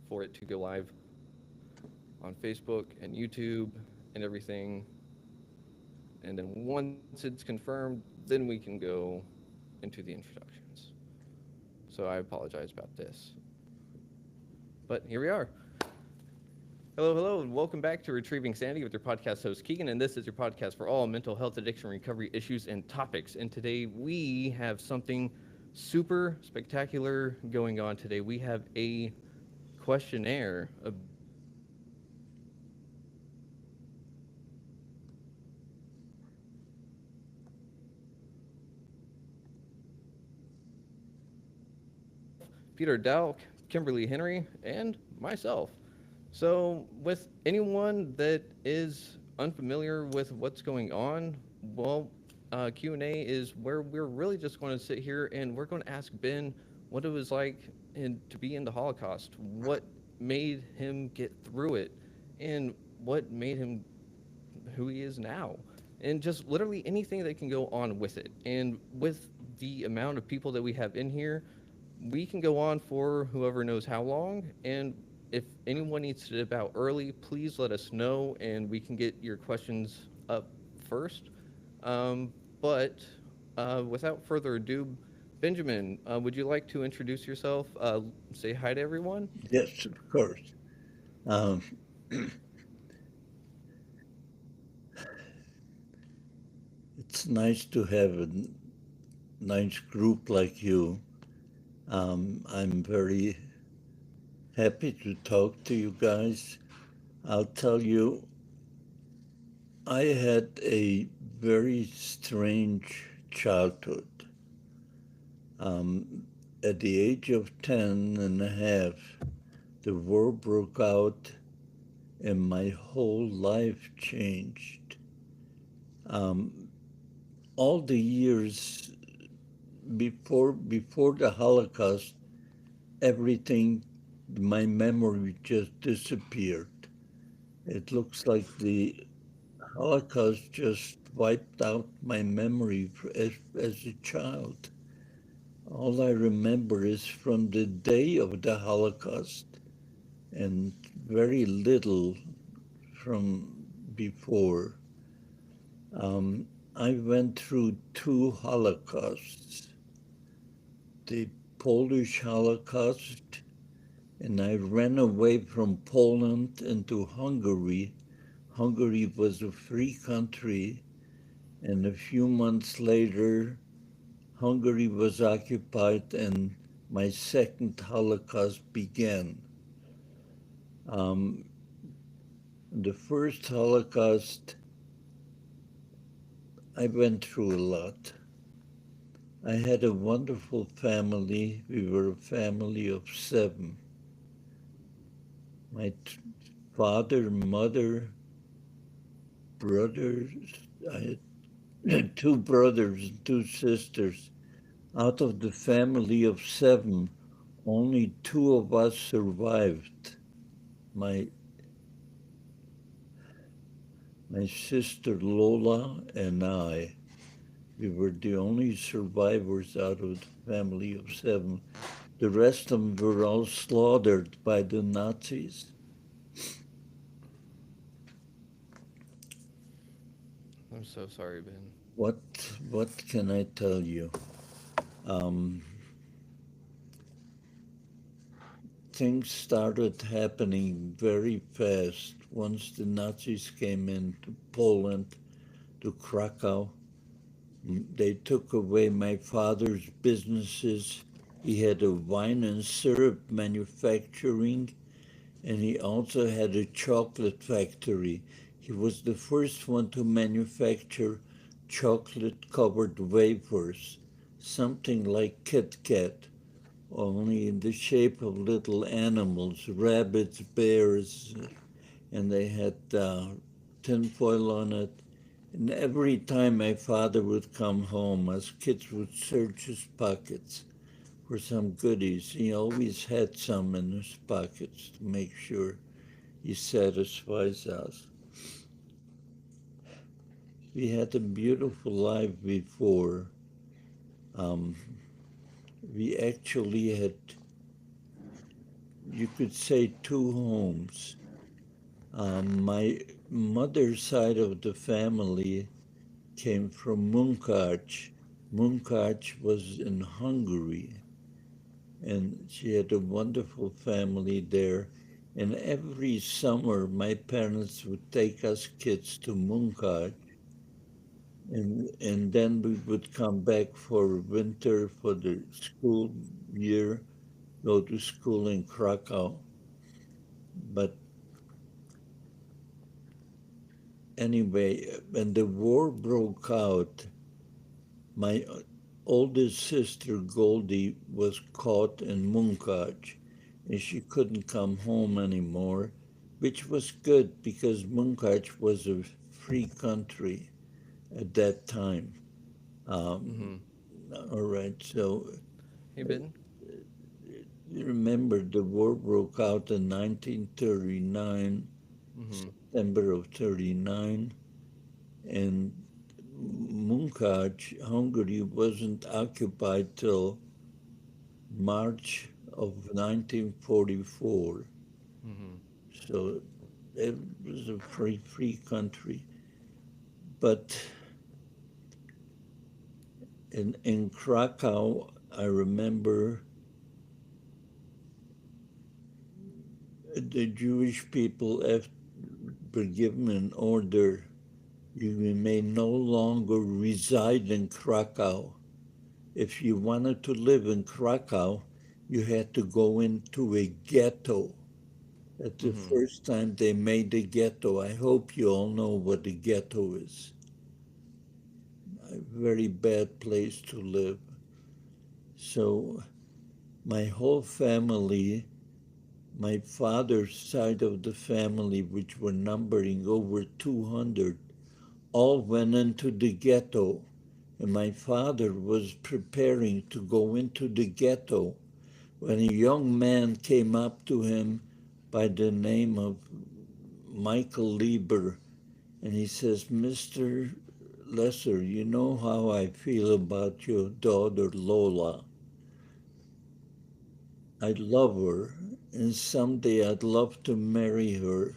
for it to go live on Facebook and YouTube and everything. And then once it's confirmed, then we can go into the introductions. So I apologize about this. But here we are. Hello, hello, and welcome back to Retrieving Sanity with your podcast host, Keegan. And this is your podcast for all mental health, addiction, recovery issues, and topics. And today we have something super spectacular going on today. We have a questionnaire about myself, Peter Dalk, Kimberly Henry, and myself. So, with anyone that is unfamiliar with what's going on, well, Q&A is where we're really just going to sit here and we're going to ask Ben what it was like to be in the Holocaust, what made him get through it, and what made him who he is now, and just literally anything that can go on with it. And with the amount of people that we have in here, we can go on for whoever knows how long. And if anyone needs to dip out early, please let us know and we can get your questions up first. But without further ado, Benjamin, would you like to introduce yourself? Say hi to everyone. Yes, of course. Um, it's nice to have a nice group like you. I'm very happy to talk to you guys. I'll tell you, I had a very strange childhood. Um, at the age of 10 and a half, the war broke out and my whole life changed. Um, all the years before the Holocaust, everything, my memory just disappeared. It looks like the Holocaust just wiped out my memory as a child. All I remember is from the day of the Holocaust and very little from before. Um, I went through two Holocausts, the Polish Holocaust, and I ran away from Poland into Hungary. Hungary was a free country, and a few months later, Hungary was occupied and my second Holocaust began. Um, the first Holocaust, I went through a lot. I had a wonderful family. We were a family of seven. My father, mother, brothers. I had two brothers and two sisters. Out of the family of seven, only two of us survived. My my sister Lola and I. We were the only survivors out of the family of seven. The rest of them were all slaughtered by the Nazis. I'm so sorry, Ben. What what can I tell you? Um, things started happening very fast once the Nazis came into Poland, to Krakow. They took away my father's businesses. He had a wine and syrup manufacturing, and he also had a chocolate factory. He was the first one to manufacture chocolate covered wafers, something like Kit Kat, only in the shape of little animals, rabbits, bears, and they had tinfoil on it. And every time my father would come home, us kids would search his pockets for some goodies. He always had some in his pockets to make sure he satisfies us. We had a beautiful life before. Um, we actually had you could say, two homes. My mother's side of the family came from Munkacs. Munkacs was in Hungary, and she had a wonderful family there. And every summer, my parents would take us kids to Munkacs, and then we would come back for winter for the school year, go to school in Krakow. But anyway, when the war broke out, my oldest sister Goldie was caught in Munkac, and she couldn't come home anymore, which was good because Munkac was a free country at that time. Um, Mm-hmm. all right, so Hey, Ben. you remember the war broke out in 1939, Mm-hmm. September of 39, and Munkac, Hungary, wasn't occupied till March of 1944. Mm-hmm. So it was a free country. But in Krakow, I remember the Jewish people were given an order: you may no longer reside in Krakow. If you wanted to live in Krakow, you had to go into a ghetto. That's the Mm-hmm. first time they made a ghetto. I hope you all know what a ghetto is. A very bad place to live. So my whole family, my father's side of the family, which were numbering over 200, all went into the ghetto. And my father was preparing to go into the ghetto when a young man came up to him by the name of Michael Lieber, and he says, Mr. Lesser, you know how I feel about your daughter Lola. I love her, and someday I'd love to marry her.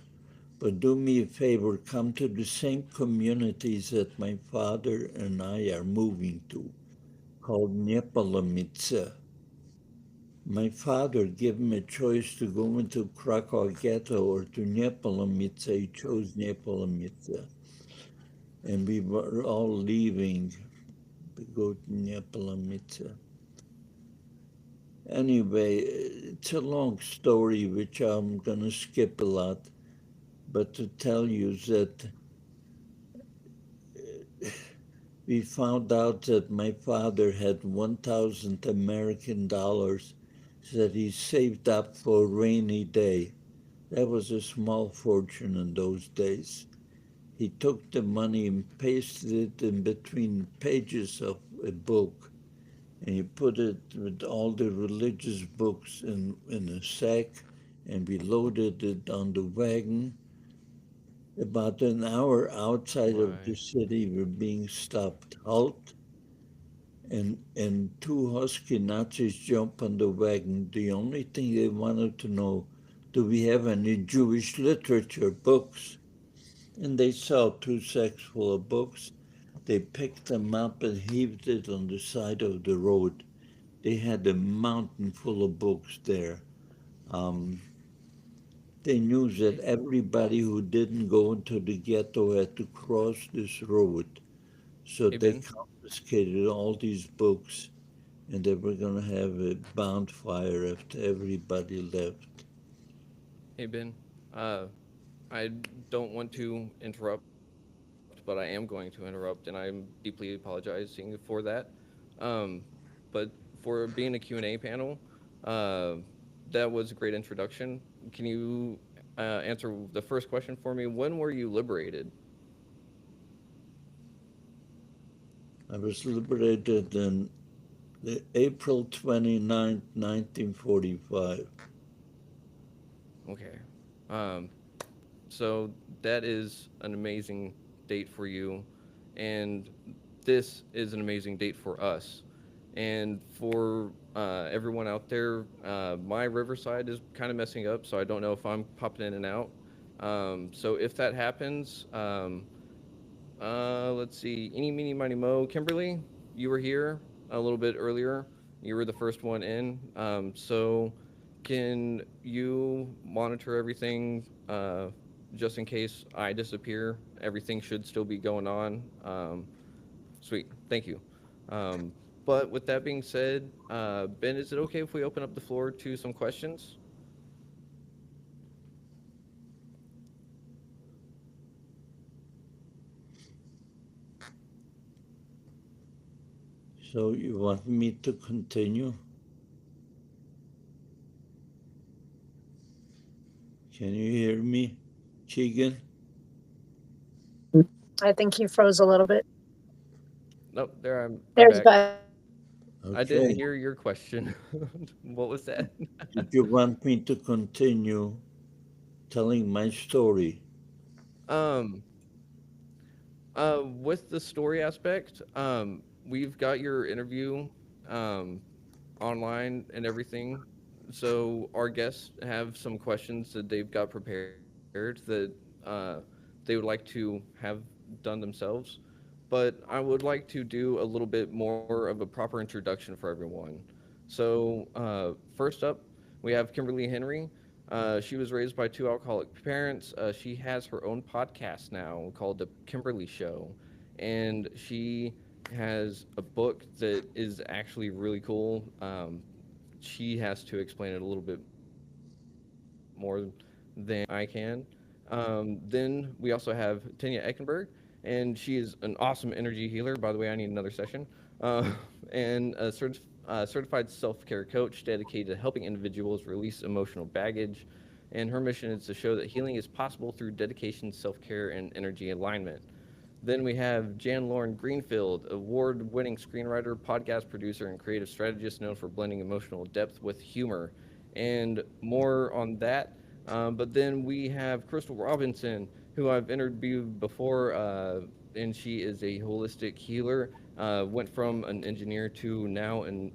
But do me a favor, come to the same communities that my father and I are moving to, called Nepalamitsa. My father gave him a choice to go into Krakow Ghetto or to Nepalamitsa. He chose Nepalamitsa. And we were all leaving to go to Nepalamitsa. Anyway, it's a long story which I'm going to skip a lot, but to tell you that we found out that my father had 1,000 American dollars that he saved up for a rainy day. That was a small fortune in those days. He took the money and pasted it in between pages of a book, and he put it with all the religious books in a sack, and we loaded it on the wagon. About an hour outside of the My. city, we're being stopped. Halt! And two husky Nazis jump on the wagon. The only thing they wanted to know, do we have any Jewish literature books? And they saw two sacks full of books. They picked them up and heaved it on the side of the road. They had a mountain full of books there. Um, they knew that Hey, everybody who didn't go into the ghetto had to cross this road. So hey, they Ben. confiscated all these books, and they were going to have a bonfire after everybody left. Hey, Ben. Uh, I don't want to interrupt, but I am going to interrupt, and I'm deeply apologizing for that. Um, but for being a Q&A panel, uh, that was a great introduction. Can you answer the first question for me? When were you liberated? I was liberated in April 29th, 1945. Okay. Um, so that is an amazing date for you, and this is an amazing date for us. And for everyone out there. My Riverside is kind of messing up, so I don't know if I'm popping in and out. So if that happens, let's see. Eeny, meeny, miny, mo. Kimberly, you were here a little bit earlier. You were the first one in. So can you monitor everything just in case I disappear? Everything should still be going on. Sweet. Thank you. Um, but with that being said, Ben, is it okay if we open up the floor to some questions? So you want me to continue? Can you hear me, Keegan? I think he froze a little bit. Nope, there I'm There's back. back. I didn't Okay. hear your question. What was that? Did you want me to continue telling my story? um, with the story aspect, we've got your interview um, online and everything. So our guests have some questions that they've got prepared that they would like to have done themselves. But I would like to do a little bit more of a proper introduction for everyone. So first up, we have Kimberly Henry. She was raised by two alcoholic parents. She has her own podcast now called The Kimberly Show, and she has a book that is actually really cool. She has to explain it a little bit more than I can. Then we also have Tanya Eckenberg, and she is an awesome energy healer. By the way, I need another session. Uh, and certified self care coach dedicated to helping individuals release emotional baggage. And her mission is to show that healing is possible through dedication, self care, and energy alignment. Then we have Jan Lauren Greenfield, award winning screenwriter, podcast producer, and creative strategist known for blending emotional depth with humor. And more on that. But then we have Crystal Robinson, who I've interviewed before, and she is a holistic healer. Went from an engineer to now an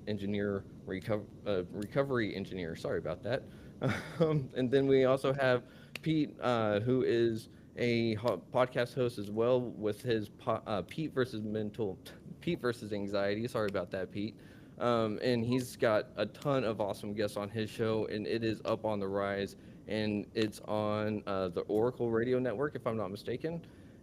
recovery engineer. Sorry about that. And then we also have Pete, who is a podcast host as well with his Pete versus mental, Pete versus anxiety. Sorry about that, Pete. And he's got a ton of awesome guests on his show, and it is up on the rise, and it's on the Oracle Radio Network, if I'm not mistaken.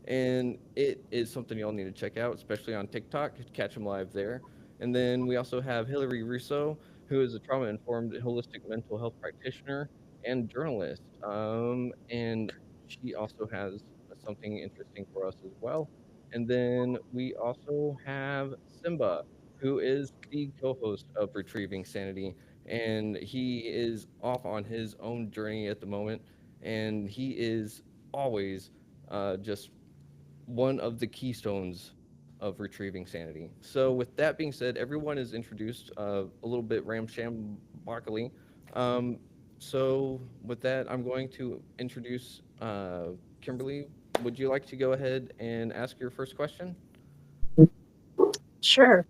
And it is something y'all need to check out, especially on TikTok. Catch him live there. And then we also have Hillary Russo, who is a trauma informed holistic mental health practitioner and journalist. And she also has something interesting for us as well. And then we also have Simba, who is the co host of Retrieving Sanity. And he is off on his own journey at the moment. And he is always just one of the keystones of retrieving sanity. So, with that being said, everyone is introduced a little bit ramshambuckily. Um, so, with that, I'm going to introduce Kimberly. Would you like to go ahead and ask your first question? Sure.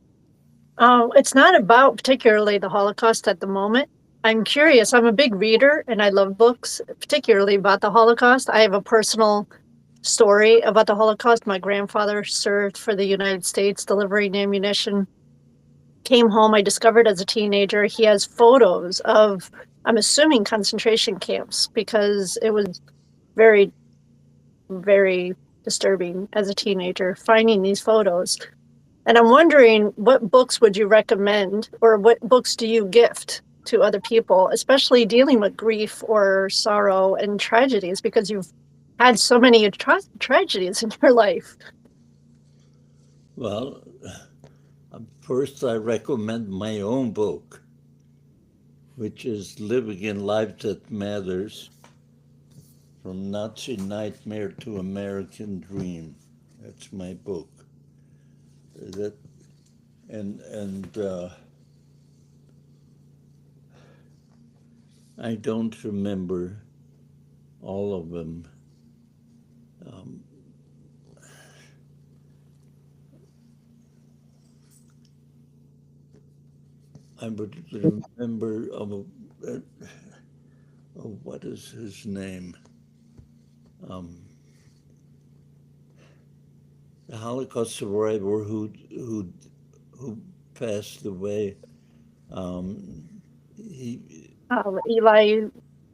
It's not about particularly the Holocaust at the moment. I'm curious. I'm a big reader and I love books, particularly about the Holocaust. I have a personal story about the Holocaust. My grandfather served for the United States delivering ammunition. Came home, I discovered as a teenager, he has photos of, I'm assuming, concentration camps because it was very, very disturbing as a teenager finding these photos. And I'm wondering, what books would you recommend, or what books do you gift to other people, especially dealing with grief or sorrow and tragedies, because you've had so many tragedies in your life? Well, first I recommend my own book, which is Living in Life That Matters, From Nazi Nightmare to American Dream. That's my book. That and I don't remember all of them. Um, I would remember uh, what is his name? Um, the Holocaust survivor who passed away. Um, he Eli,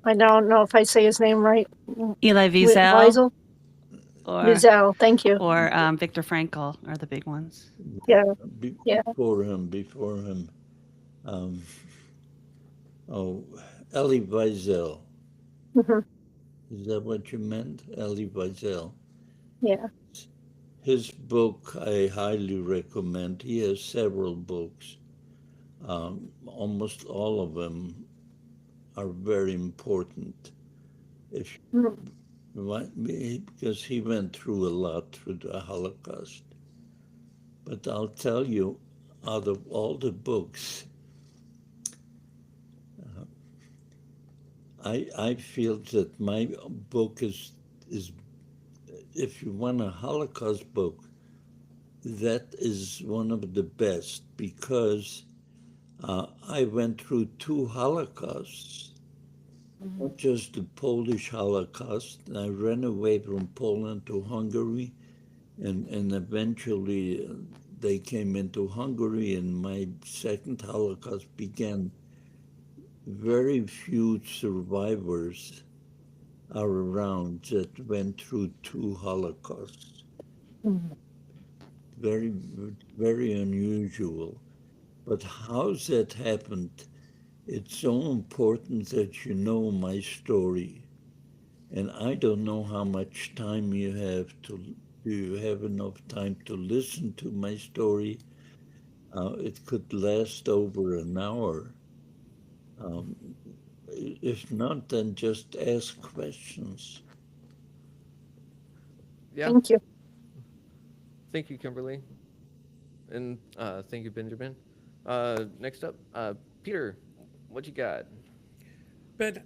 I don't know if I say his name right. Eli Wiesel Weisel? or Wiesel, thank you. Viktor Frankl are the big ones. Yeah, yeah. before him. Um, oh, Elie Wiesel. Mhm. Is that what you meant? Elie Wiesel. Yeah. His book I highly recommend. He has several books. Almost all of them are very important. If Mm. you want me, because he went through a lot through the Holocaust. But I'll tell you, out of all the books, I feel that my book is if you want a Holocaust book, that is one of the best because I went through two Holocausts, not just the Polish Holocaust. I ran away from Poland to Hungary, and eventually they came into Hungary, and my second Holocaust began. Very few survivors are around that went through two Holocausts. Mm. Very, very unusual. But how that happened, it's so important that you know my story. And I don't know how much time you have to, do you have enough time to listen to my story? It could last over an hour. Um, if not, then just ask questions. Yeah. Thank you. Thank you, Kimberly, and thank you, Benjamin. Next up, Peter, what you got? Ben,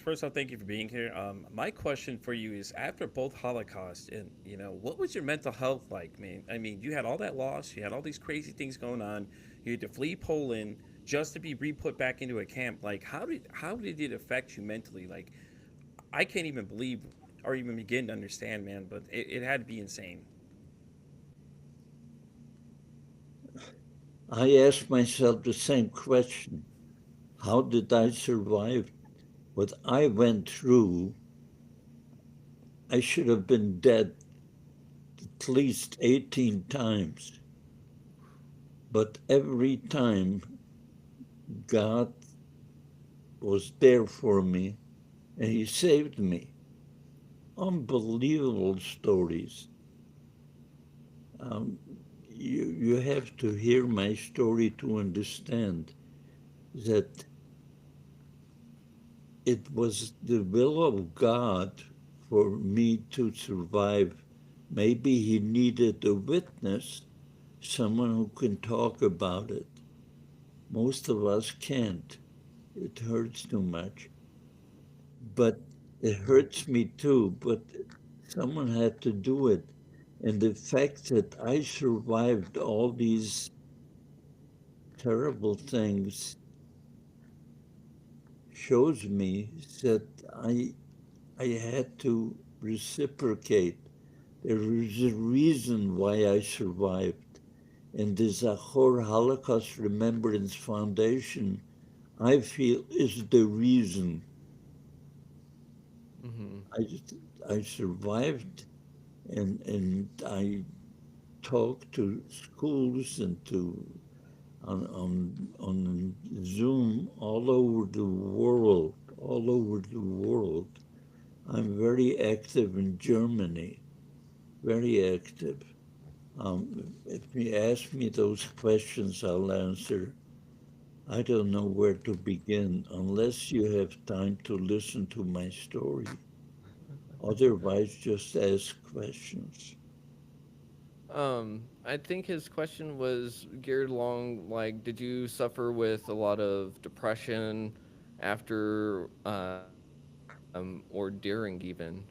first off, thank you for being here. My question for you is: after both Holocausts, and what was your mental health like, man? I mean, you had all that loss, you had all these crazy things going on, you had to flee Poland just to be re-put back into a camp. Like, how did it affect you mentally? Like, I can't even believe or even begin to understand, man. But it had to be insane. I ask myself the same question. How did I survive what I went through? I should have been dead at least 18 times. But every time God was there for me and He saved me. Unbelievable stories. Um, you have to hear my story to understand that it was the will of God for me to survive. Maybe He needed a witness, someone who can talk about it. Most of us can't. It hurts too much. But it hurts me too. But someone had to do it. And the fact that I survived all these terrible things shows me that I had to reciprocate. There is a reason why I survived. And the Zachor Holocaust Remembrance Foundation, I feel, is the reason Mm-hmm. I, I survived. And I talk to schools and to on Zoom all over the world. I'm very active in Germany, very active. If you ask me those questions, I'll answer. I don't know where to begin unless you have time to listen to my story. Otherwise, just ask questions. I think his question was geared along like, did you suffer with a lot of depression after or during even?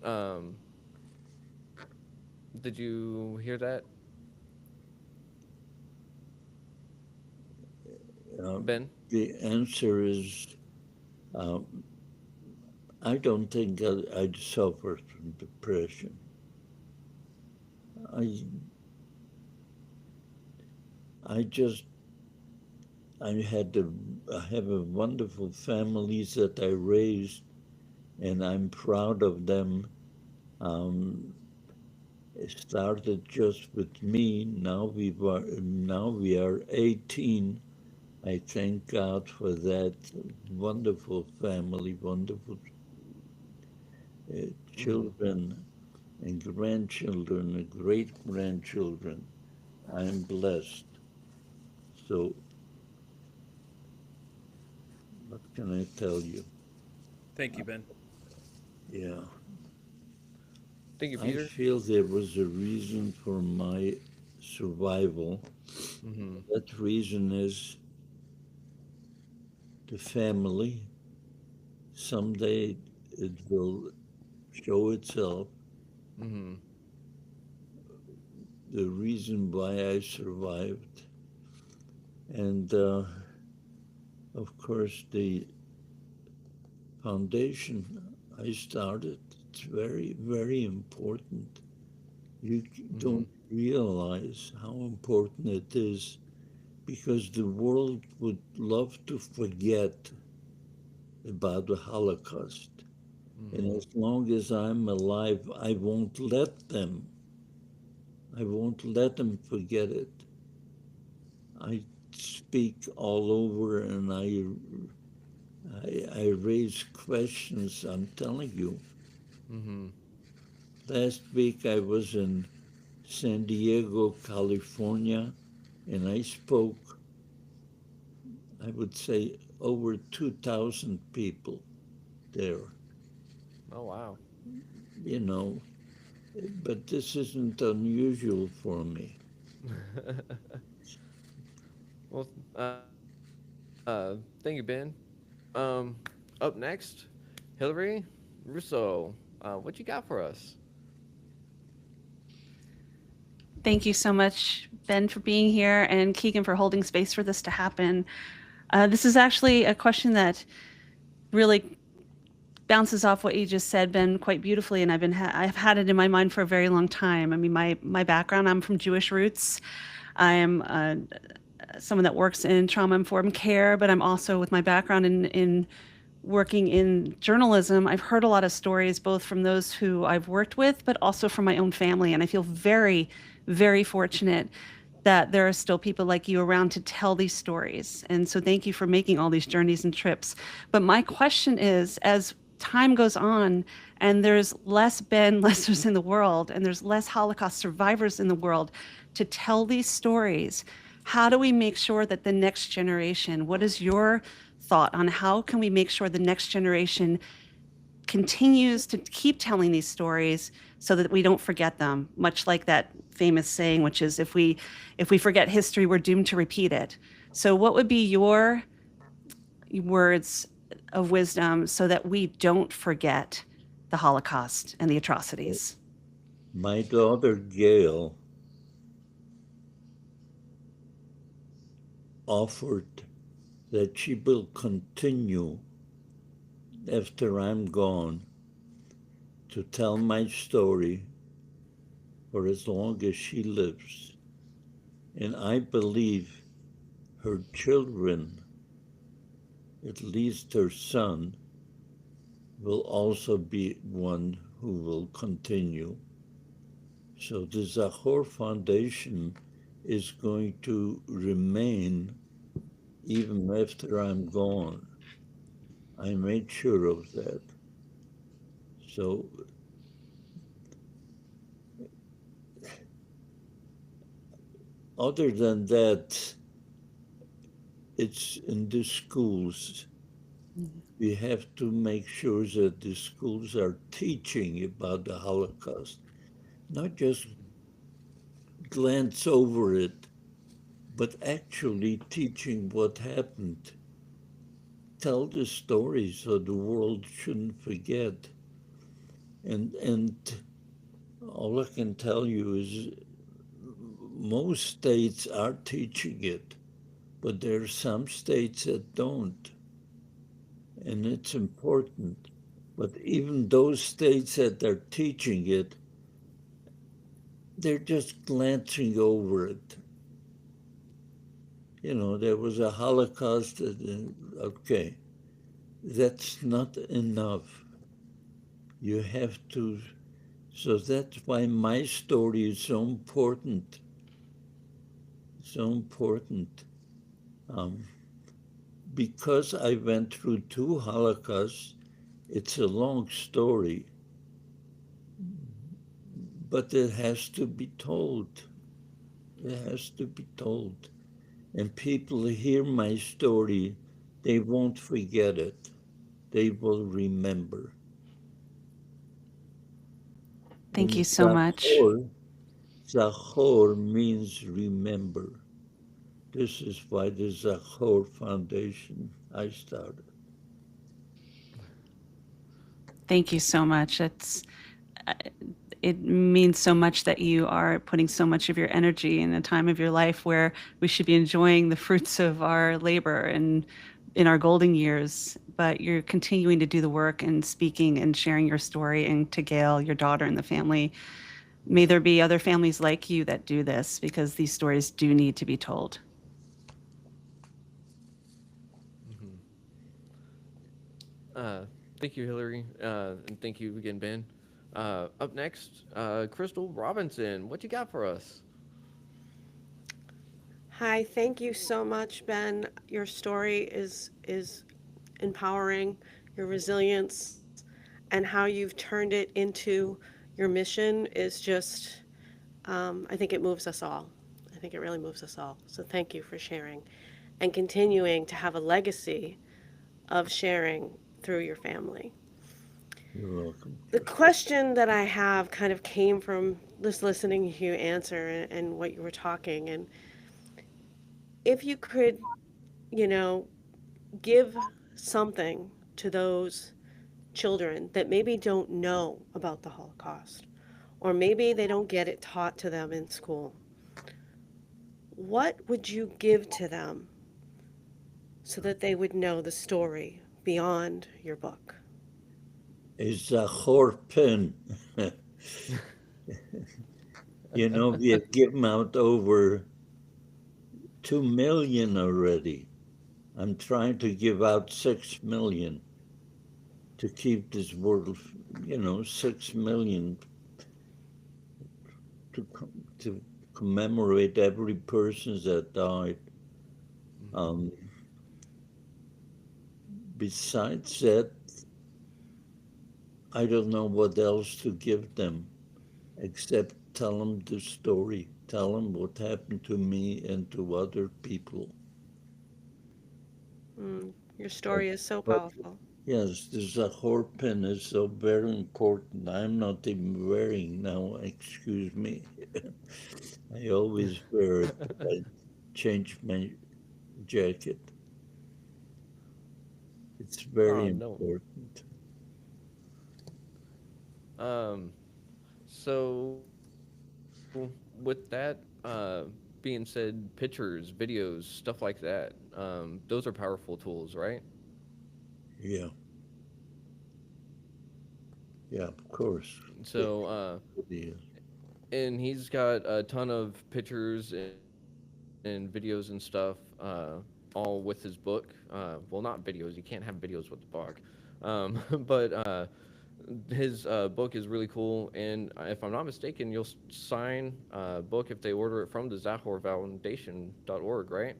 Um, did you hear that? Uh, Ben? the answer is uh, I don't think I'd suffer from depression. I I just I have a wonderful families that I raised, and I'm proud of them. Um, it started just with me. Now we are 18. I thank God for that wonderful family, wonderful Mm-hmm. children and grandchildren and great grandchildren. I'm blessed. So what can I tell you? Thank you, Ben. Yeah, Thank you, I Peter. feel there was a reason for my survival. Mm-hmm. That reason is the family. Someday it will show itself. Mm-hmm. The reason why I survived. And of course, the foundation I started, it's very, very important. You Mm-hmm. don't realize how important it is because the world would love to forget about the Holocaust. And Mm-hmm. as long as I'm alive, I won't let them. I won't let them forget it. I speak all over and I raise questions. I'm telling you. Mm-hmm. Last week I was in San Diego, California, and I spoke, I would say, over 2,000 people there. Oh, wow. You know, but this isn't unusual for me. Well, thank you, Ben. Um, Up next, Hillary Russo. What you got for us? Thank you so much, Ben, for being here and Keegan for holding space for this to happen. This is actually a question that really bounces off what you just said, Ben, quite beautifully, and I've had it in my mind for a very long time. I mean, my background, I'm from Jewish roots. I am someone that works in trauma informed care, but I'm also, with my background in working in journalism, I've heard a lot of stories both from those who I've worked with, but also from my own family. And I feel very, very fortunate that there are still people like you around to tell these stories. And so thank you for making all these journeys and trips. But my question is, as time goes on and there's less Ben Lessers in the world and there's less Holocaust survivors in the world to tell these stories, how do we make sure that the next generation, what is your thought on how can we make sure the next generation continues to keep telling these stories so that we don't forget them, much like that famous saying, which is if we forget history, we're doomed to repeat it. So what would be your words of wisdom so that we don't forget the Holocaust and the atrocities? My daughter Gail offered that she will continue after I'm gone to tell my story for as long as she lives. And I believe her children, at least her son, will also be one who will continue. So the Zachor Foundation is going to remain even after I'm gone. I made sure of that. So other than that, it's in the schools. We have to make sure that the schools are teaching about the Holocaust, not just glance over it, but actually teaching what happened. Tell the story so the world shouldn't forget. And all I can tell you is most states are teaching it. but there are some states that don't, and it's important. But even those states that are teaching it, they're just glancing over it. You know, there was a Holocaust, okay, that's not enough. You have to, so that's why my story is so important, so important. Um, because I went through two Holocausts, it's a long story, but it has to be told. It has to be told. And people hear my story, they won't forget it. They will remember. Thank you And so much. Zachor means remember. This is why the Zachor Foundation I started. Thank you so much. Uh, it means so much that you are putting so much of your energy in a time of your life where we should be enjoying the fruits of our labor and in our golden years. But you're continuing to do the work and speaking and sharing your story, and to Gail, your daughter, and the family. May there be other families like you that do this, because these stories do need to be told. Hmm. Uh, Thank you, Hillary, and thank you again, Ben. Up next, Crystal Robinson. What you got for us? Hi, thank you so much, Ben. Your story is empowering, your resilience and how you've turned it into your mission is just I think it moves us all. I think it really moves us all. So thank you for sharing and continuing to have a legacy of sharing through your family. You're welcome. The question that I have kind of came from just listening to you answer and what you were talking. And if you could, you know, give something to those children that maybe don't know about the Holocaust, or maybe they don't get it taught to them in school, what would you give to them so that they would know the story beyond your book? A Zachor pen. You know, we have given out over 2 million already. I'm trying to give out 6 million to keep this world, 6 million to commemorate every person that died. Hmm. Um, Besides that, I don't know what else to give them except tell them the story, tell them what happened to me and to other people. Your But, story is so but powerful. yes, the Zahor pin is so very important. I'm not even wearing now, excuse me. I always wear it, but I change my jacket. It's very Oh no. important. Um. So with that being said, pictures, videos, stuff like that. Those are powerful tools, right? Yeah, yeah, of course. So, The- and he's got a ton of pictures and videos and stuff, all with his book. Well, not videos. You can't have videos with the book. But his book is really cool. And if I'm not mistaken, you'll sign a book if they order it from the ZahorFoundation.org, right?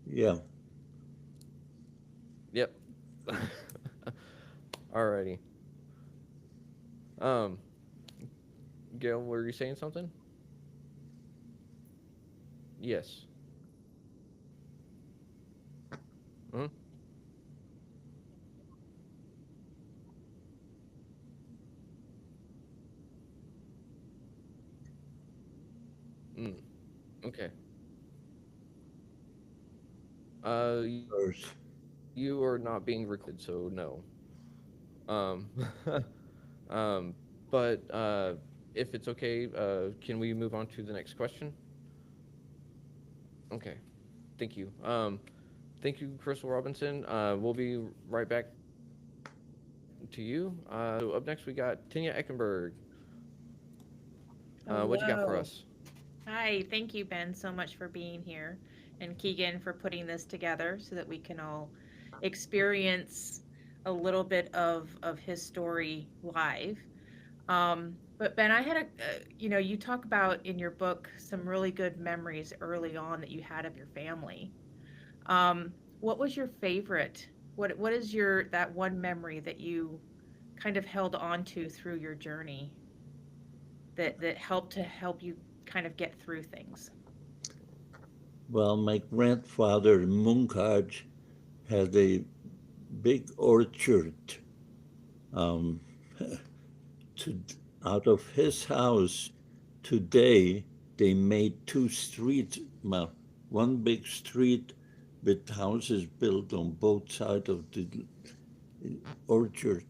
Yeah, Yep. Alrighty. Um, Gail, were you saying something? Yes. Hmm. Mm. Okay. You are first. not being recorded, so no. Um, but if it's okay, can we move on to the next question? Okay, thank you. Thank you, Crystal Robinson. We'll be right back to you. So up next we got Tanya Eckenberg. What you got for Hello. us? Hi, thank you, Ben, so much for being here, and Keegan for putting this together so that we can all experience a little bit of his story live. But Ben, I had you talk about in your book some really good memories early on that you had of your family. What was your favorite? What is your that one memory that you kind of held on to through your journey that help you kind of get through things? Well, my grandfather in Munkaj had a big orchard. Um, to, Out of his house today, they made two streets, well, one big street with houses built on both sides of the orchard.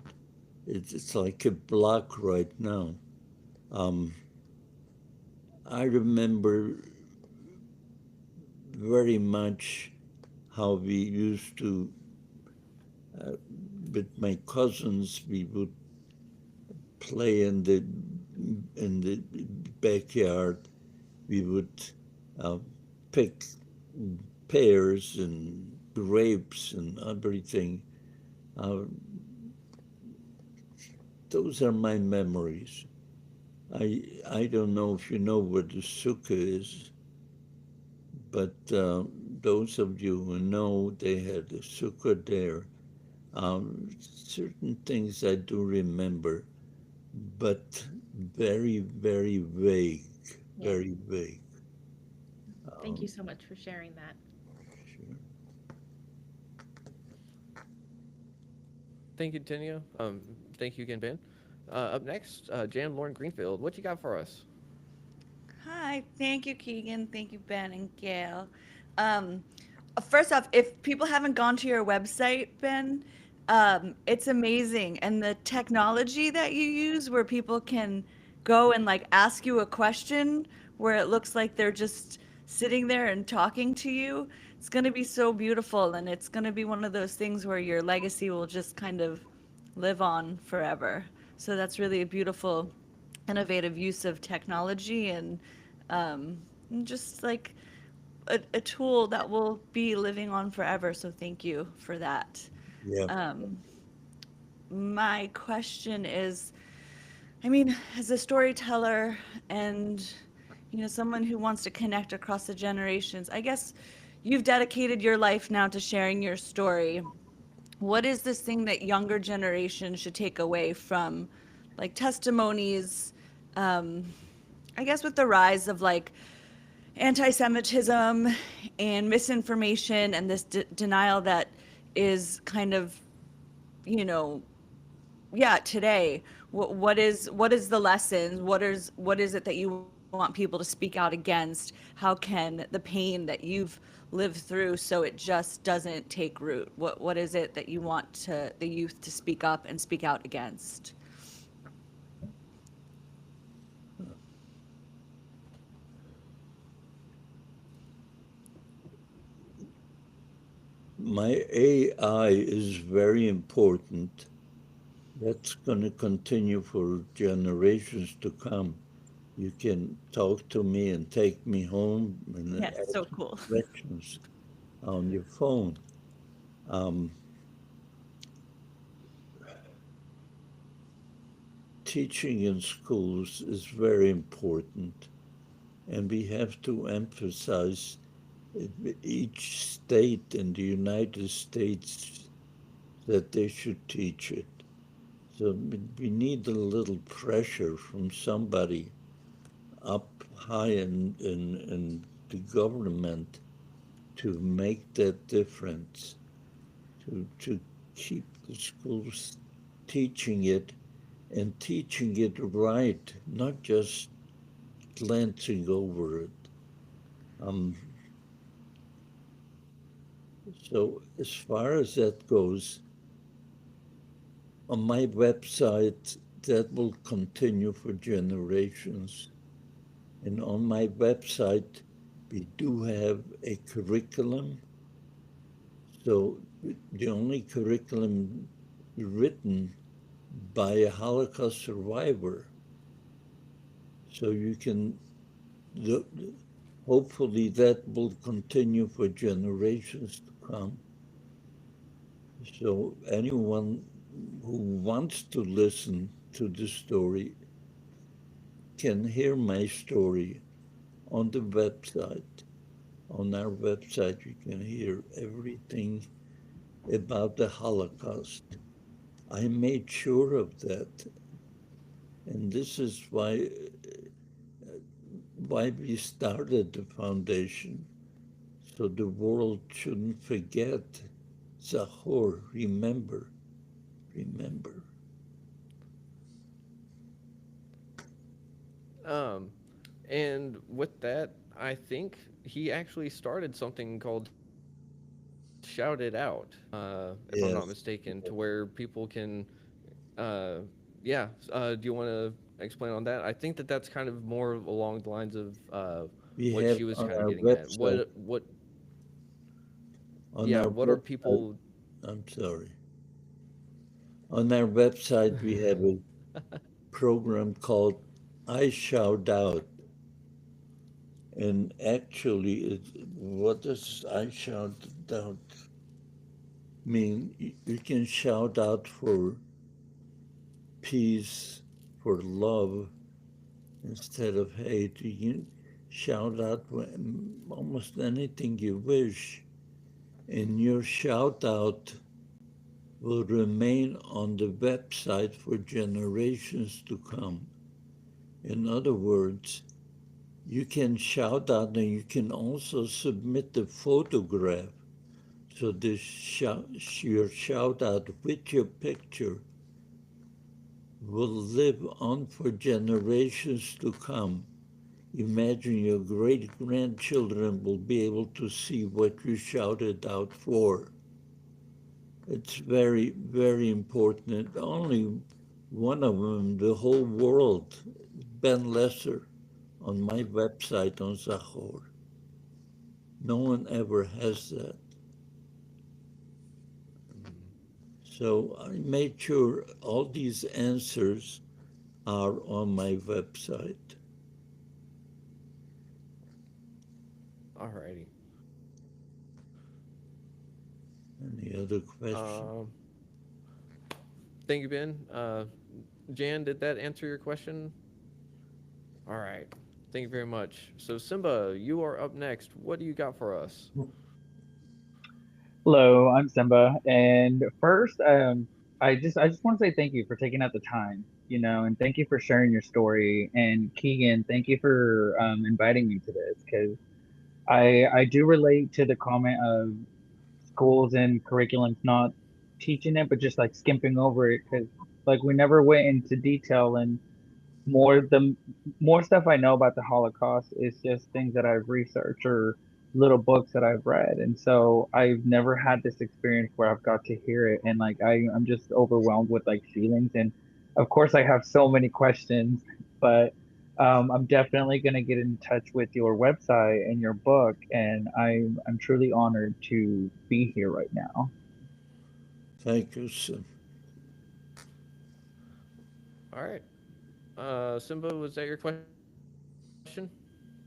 It's like a block right now. Um, I remember very much how we used to, uh, with my cousins, we would play in the backyard. We would uh, pick pears and grapes and everything. Uh, those are my memories. I don't know if you know where the sukkah is, but those of you who know, they had a sukkah there. Certain things I do remember, but very, very vague, Yeah. very vague. Thank you Um, so much for sharing that. sure. Thank you, Tanya. Thank you again, Ben. Up next, Jan Lauren Greenfield. What you got for us? Hi, thank you, Keegan. Thank you, Ben and Gail. Um, First off, if people haven't gone to your website, Ben, it's amazing. And the technology that you use where people can go and like ask you a question where it looks like they're just sitting there and talking to you, it's going to be so beautiful. And it's going to be one of those things where your legacy will just kind of live on forever. So that's really a beautiful, innovative use of technology and um, just like a tool that will be living on forever. So thank you for that. Yeah. Um, my question is, I mean, as a storyteller and someone who wants to connect across the generations, I guess you've dedicated your life now to sharing your story. What is this thing that younger generations should take away from like testimonies, um, I guess with the rise of like anti-Semitism and misinformation and this denial that is kind of, you know, yeah, today. What is the lesson? What is it that you want people to speak out against? How can the pain that you've lived through so it just doesn't take root? What is it that you want to the youth to speak up and speak out against? My AI is very important. That's going to continue for generations to come. You can talk to me and take me home and Yes, ask so me cool. questions on your phone. Um, Teaching in schools is very important, and we have to emphasize each state in the United States that they should teach it. So we need a little pressure from somebody up high in the government to make that difference, to keep the schools teaching it and teaching it right, not just glancing over it. Um, so as far as that goes, on my website, that will continue for generations. And on my website, We do have a curriculum. So the only curriculum written by a Holocaust survivor. So you can, the, hopefully that will continue for generations to come. So anyone who wants to listen to the story can hear my story on the website. On our website, you can hear everything about the Holocaust. I made sure of that, and this is why we started the foundation, so the world shouldn't forget. Zachor, remember, remember. Um, and with that, I think he actually started something called Shout It Out, if I'm not mistaken, to Yes. where people can, yeah. Do you want to explain on that? I think that that's kind of more along the lines of We what have she was on kind of our getting at. website, on Yeah, our what are website, people? I'm sorry, on our website we have a program called I Shout Out. And actually, what does I shout out mean? You can shout out for peace, for love, instead of hate. You can shout out almost anything you wish. And your shout out will remain on the website for generations to come. In other words, you can shout out and you can also submit the photograph. So this your shout out with your picture will live on for generations to come. Imagine your great grandchildren will be able to see what you shouted out for. It's very, very important. Only one of them, the whole world, Ben Lesser, on my website on Zachor. No one ever has that. So I made sure all these answers are on my website. Alrighty. Any other question? Um, thank you, Ben. Jan, did that answer your question? All right. Thank you very much. So Simba, you are up next. What do you got for us? Hello, I'm Simba, and first, I just want to say thank you for taking out the time, and thank you for sharing your story. And Keegan, thank you for inviting me to this because I do relate to the comment of schools and curriculums not teaching it, but just like skimping over it because like we never went into detail and the more stuff I know about the Holocaust is just things that I've researched or little books that I've read. And so I've never had this experience where I've got to hear it and like I'm just overwhelmed with like feelings. And of course I have so many questions, but I'm definitely gonna get in touch with your website and your book, and I'm truly honored to be here right now. Thank you, sir. All right. Simba, was that your question?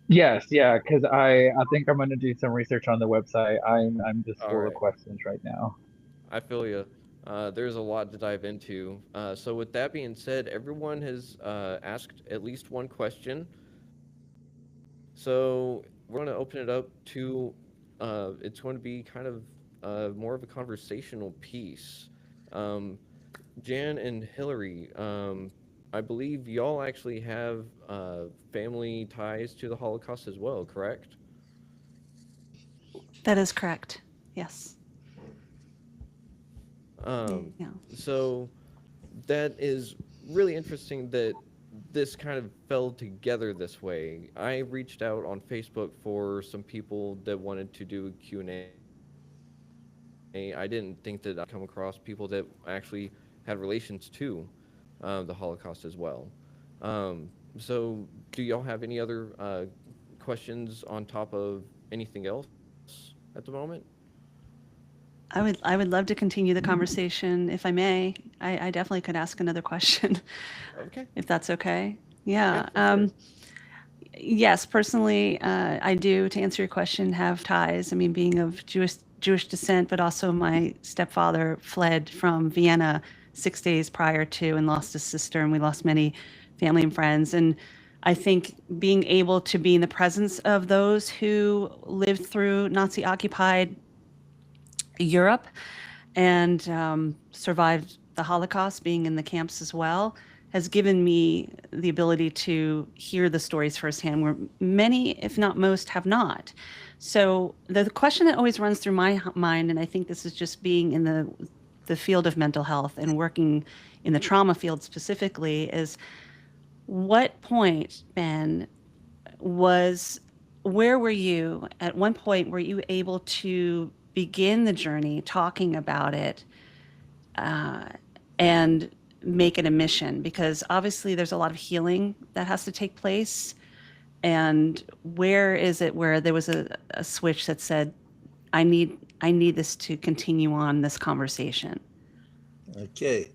Yes, yeah, because I think I'm gonna do some research on the website. I'm just All full of right. questions right now. I feel you. There's a lot to dive into. So with that being said, everyone has asked at least one question. So we're going to open it up to. It's going to be kind of more of a conversational piece. Um, Jan and Hillary, I believe y'all actually have family ties to the Holocaust as well, correct? That is correct. Yes. Um, Yeah. so that is really interesting that this kind of fell together this way. I reached out on Facebook for some people that wanted to do a Q&A. I didn't think that I would come across people that actually had relations to the Holocaust as well. So, do y'all have any other questions on top of anything else at the moment? I would love to continue the conversation if I may. I definitely could ask another question Okay. if that's okay. Yeah, Yeah. for sure. Yes, personally, I do, to answer your question, have ties. I mean, being of Jewish descent, but also my stepfather fled from Vienna 6 days prior to and lost his sister, and we lost many family and friends. And I think being able to be in the presence of those who lived through Nazi occupied Europe and survived the Holocaust, being in the camps as well, has given me the ability to hear the stories firsthand, where many, if not most, have not. So the question that always runs through my mind, and I think this is just being in the field of mental health and working in the trauma field specifically, is what point, Ben, was where were you at one point? Were you able to begin the journey talking about it uh, and make it a mission? Because obviously there's a lot of healing that has to take place. And where is it where there was a switch that said, I need this to continue on this conversation? Okay.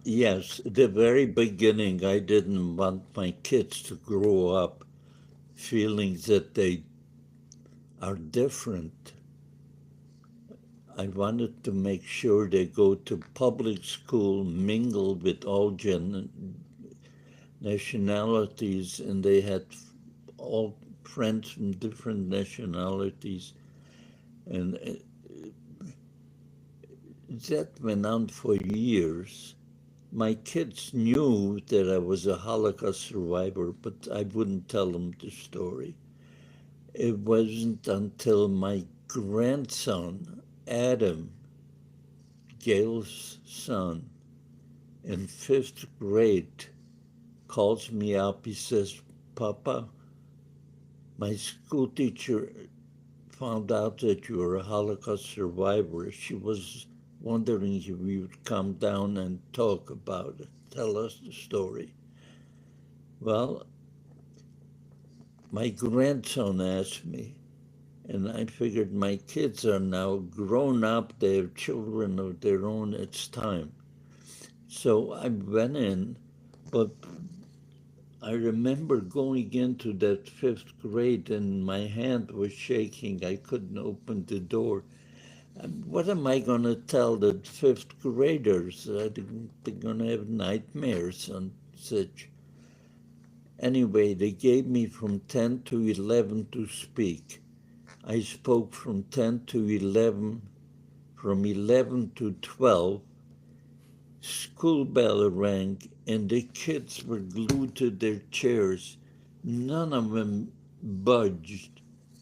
Yes, the very beginning, I didn't want my kids to grow up feeling that they are different. I wanted to make sure they go to public school, mingle with all nationalities, and they had all friends from different nationalities. And that went on for years. My kids knew that I was a Holocaust survivor, but I wouldn't tell them the story. It wasn't until my grandson, Adam, Gail's son, in fifth grade, calls me up. He says, Papa, my school teacher found out that you were a Holocaust survivor. She was wondering if you would come down and talk about it, tell us the story. Well, my grandson asked me, and I figured my kids are now grown up, they have children of their own, it's time. So I went in, but I remember going into that fifth grade and my hand was shaking. I couldn't open the door. What am I going to tell the fifth graders? They're going to have nightmares and such. Anyway, they gave me from 10 to 11 to speak. I spoke from 10 to 11, from 11 to 12. School bell rang, and the kids were glued to their chairs. None of them budged.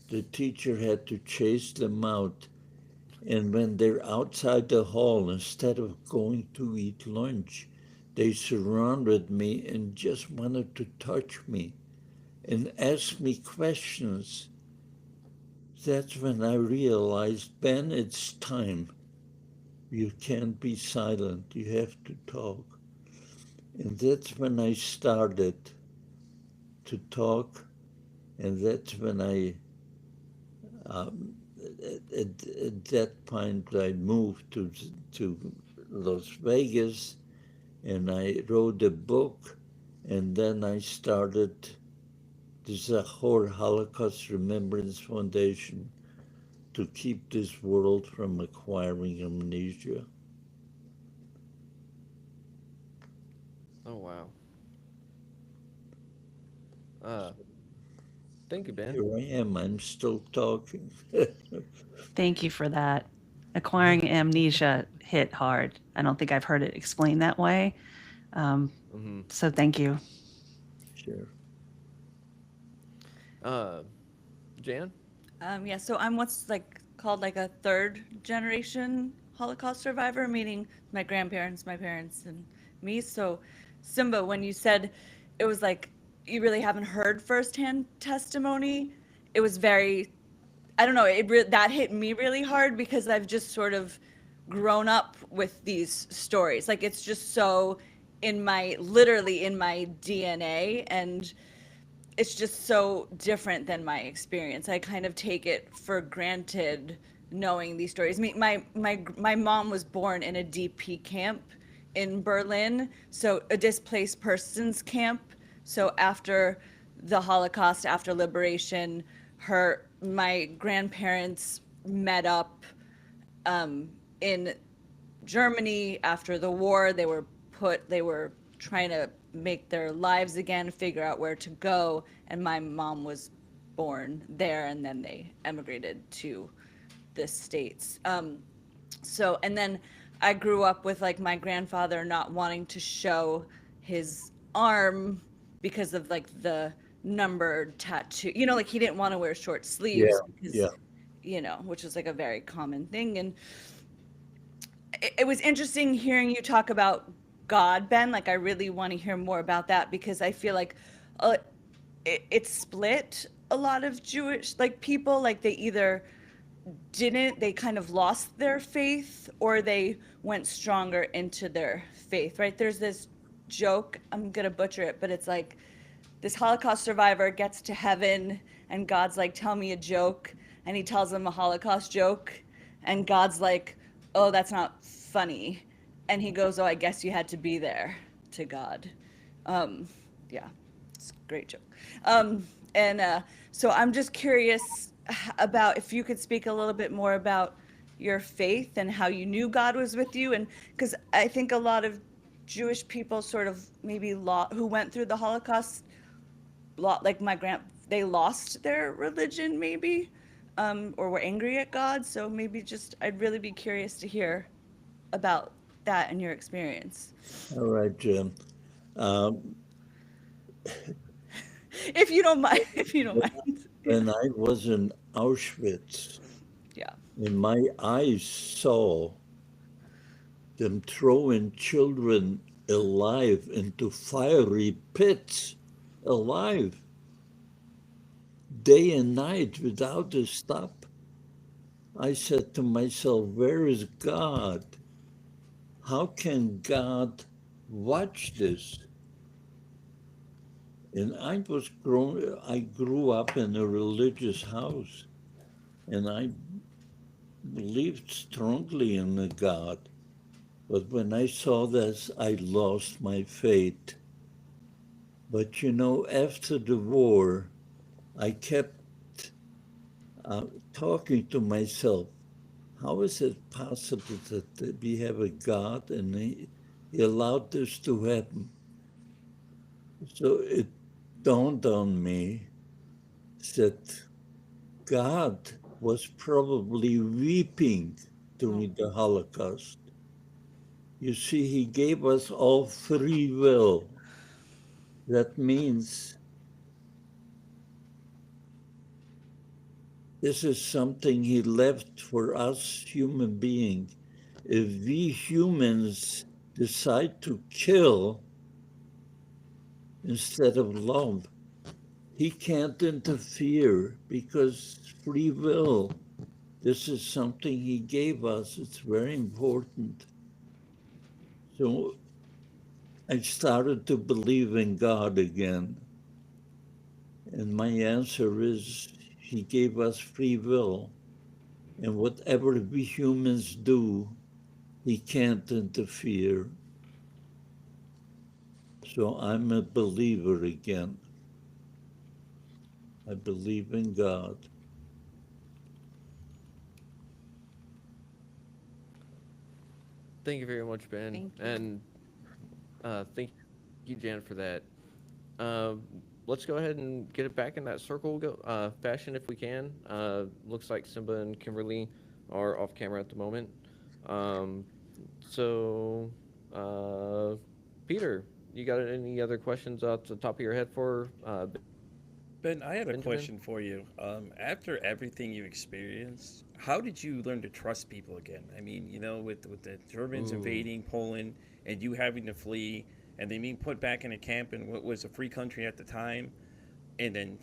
The teacher had to chase them out. And when they're outside the hall, instead of going to eat lunch, they surrounded me and just wanted to touch me and ask me questions. That's when I realized, Ben, it's time. You can't be silent. You have to talk. And that's when I started to talk. And that's when at that point, I moved to Las Vegas and I wrote a book. And then I started the Zachor Holocaust Remembrance Foundation to keep this world from acquiring amnesia. Oh, wow. Uh, Thank you, Ben. Here I am, I'm still talking. Thank you for that. Acquiring amnesia hit hard. I don't think I've heard it explained that way. Mm-hmm. So thank you. Sure. Uh, Jan? Yeah, so I'm what's like called like a third generation Holocaust survivor, meaning my grandparents, my parents, and me. So, Simba, when you said it was like you really haven't heard firsthand testimony, it was very, I don't know, that hit me really hard because I've just sort of grown up with these stories. Like it's just so literally in my DNA, and it's just so different than my experience. I kind of take it for granted knowing these stories. My mom was born in a DP camp in Berlin, so a displaced persons camp. So after the Holocaust, after liberation, her my grandparents met up in Germany after the war. They were trying to make their lives again, figure out where to go, and my mom was born there, and then they emigrated to the States. So, and then I grew up with like my grandfather not wanting to show his arm because of like the numbered tattoo. You know, like he didn't want to wear short Yeah, sleeves yeah. because, you know, which is like a very common thing. And it was interesting hearing you talk about God, Ben. Like, I really want to hear more about that because I feel like uh, it split a lot of Jewish like people. Like, they either they kind of lost their faith or they went stronger into their faith, right? There's this joke, I'm gonna butcher it, but it's like this Holocaust survivor gets to heaven and God's like, tell me a joke. And he tells him a Holocaust joke. And God's like, oh, that's not funny. And he goes, oh, I guess you had to be there to God. Um, yeah, it's a great joke. And so I'm just curious about if you could speak a little bit more about your faith and how you knew God was with you. And because I think a lot of Jewish people sort of maybe who went through the Holocaust like they lost their religion maybe, or were angry at God. So maybe just I'd really be curious to hear about that and your experience. All right, Jim. Um, If you don't mind, if you don't mind. when I was in Auschwitz, Yeah. and my eyes saw them throwing children alive into fiery pits, alive, day and night without a stop. I said to myself, where is God? How can God watch this? And I grew up in a religious house, and I believed strongly in a God. But when I saw this, I lost my faith. But you know, after the war, I kept talking to myself, how is it possible that we have a God and he allowed this to happen? So it dawned on me that God was probably weeping during the Holocaust. You see, he gave us all free will. That means this is something he left for us human beings. If we humans decide to kill instead of love, he can't interfere because free will. This is something he gave us. It's very important. So I started to believe in God again. And my answer is he gave us free will. And whatever we humans do, he can't interfere. So I'm a believer again. I believe in God. Thank you very much, Ben, Thank you. and thank you, Jan, for that. Um, let's go ahead and get it back in that circle fashion if we can. Looks like Simba and Kimberly are off camera at the moment. Um, so, uh, Peter, you got any other questions off the top of your head for Ben, I had a Benjamin? question for you. After everything you experienced, how did you learn to trust people again? I mean, with the Germans Ooh. invading Poland and you having to flee, and then being put back in a camp in what was a free country at the time, and then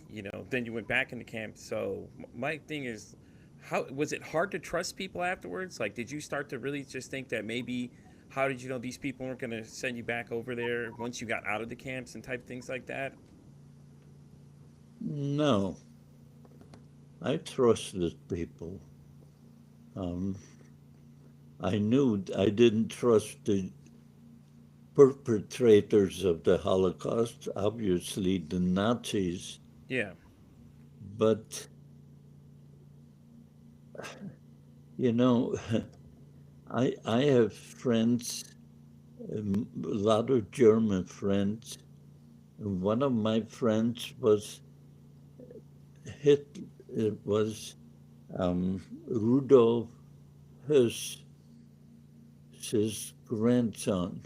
then you went back into camp. So my thing is, how was it hard to trust people afterwards? Like, did you start to really just think that maybe? How did you know these people weren't going to send you back over there once you got out of the camps and type things like that? No, I trusted people. Um, I knew I didn't trust the perpetrators of the Holocaust, obviously the Nazis, Yeah. but you know, I have friends, a lot of German friends. One of my friends was hit. It was Rudolf Höss, his grandson.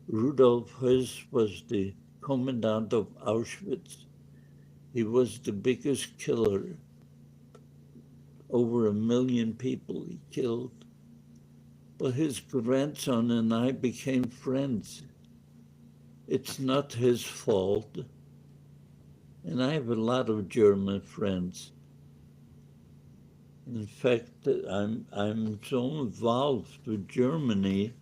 Rudolf Höss was the commandant of Auschwitz. He was the biggest killer. Over 1 million people he killed. But his grandson and I became friends. It's not his fault. And I have a lot of German friends. In fact, I'm so involved with Germany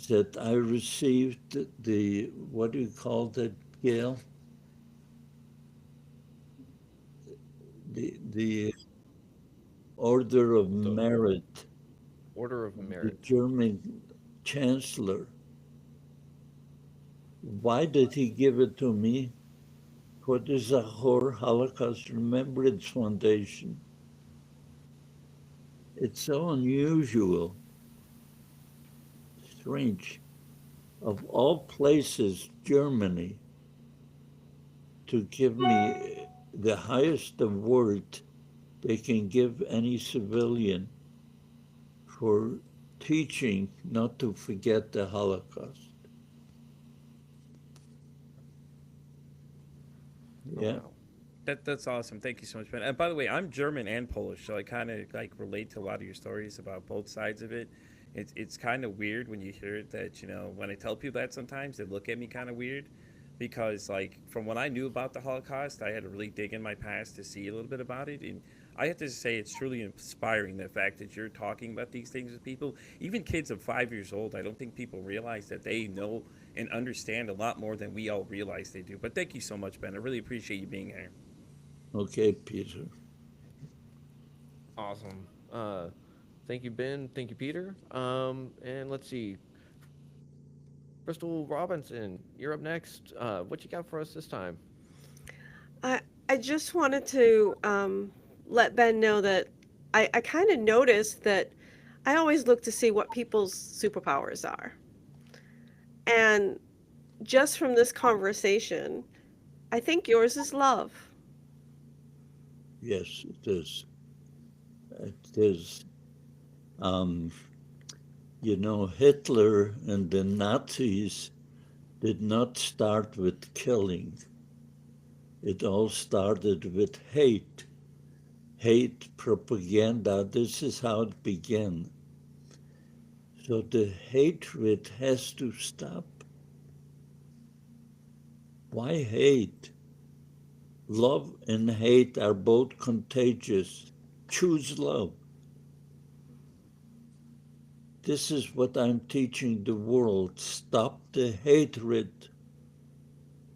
that I received the what do you call that, Gail? The Order of The Merit Order of of the Merit. German Chancellor. Why did he give it to me? For the Zachor Holocaust Remembrance Foundation. It's so unusual, strange. Of all places, Germany, to give me the highest award they can give any civilian for teaching not to forget the Holocaust. Oh Yeah. wow. That's awesome. Thank you so much, Ben. And by the way, I'm German and Polish, so I kind of like relate to a lot of your stories about both sides of it. It's kind of weird when you hear it that when I tell people that sometimes they look at me kind of weird because like from what I knew about the Holocaust, I had to really dig in my past to see a little bit about it, and I have to say it's truly inspiring the fact that you're talking about these things with people, even kids of 5 years old. I don't think people realize that they know and understand a lot more than we all realize they do. But thank you so much, Ben. I really appreciate you being here. Okay, Peter. Awesome. Thank you, Ben. Thank you, Peter. And let's see. Crystal Robinson, you're up next. What you got for us this time? I just wanted to let Ben know that I kind of noticed that I always look to see what people's superpowers are. And just from this conversation, I think yours is love. Yes, it is. It is. Um, Hitler and the Nazis did not start with killing. It all started with hate. Hate propaganda. This is how it began. So the hatred has to stop. Why hate? Love and hate are both contagious. Choose love. This is what I'm teaching the world. Stop the hatred.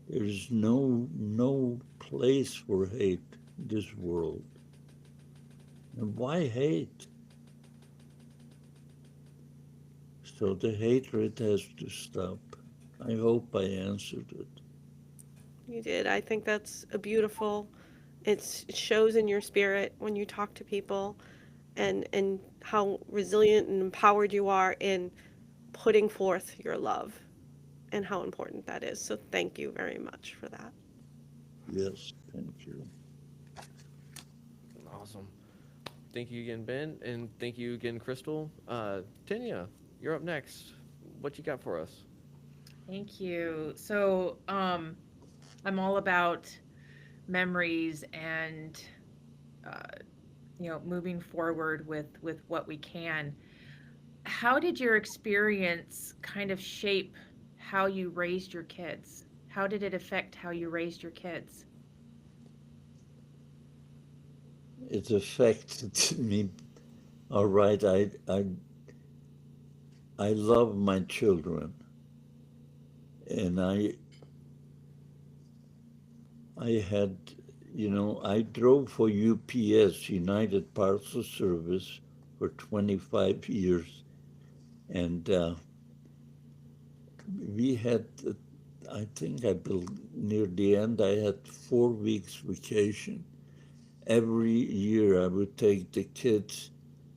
There is no place for hate in this world. And why hate? So the hatred has to stop. I hope I answered it. You did. I think that's a beautiful, it shows in your spirit when you talk to people and how resilient and empowered you are in putting forth your love and how important that is. So thank you very much for that. Yes, thank you. Awesome. Thank you again, Ben, and thank you again, Crystal. Tanya, you're up next. What you got for us? Thank you. So, I'm all about memories and uh, moving forward with what we can. How did your experience kind of shape how you raised your kids? How did it affect how you raised your kids? It affected me. All right, I love my children, and I had, I drove for UPS, United Parcel Service, for 25 years. And we had, I think near the end, I had 4 weeks vacation. Every year I would take the kids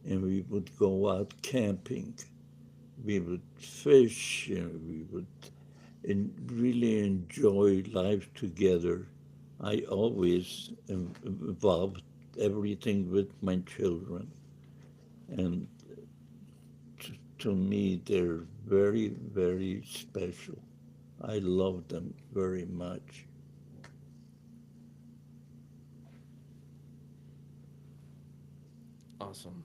and we would go out camping. We would fish and we would really enjoy life together. I always involved everything with my children. And to me, they're very, very special. I love them very much. Awesome.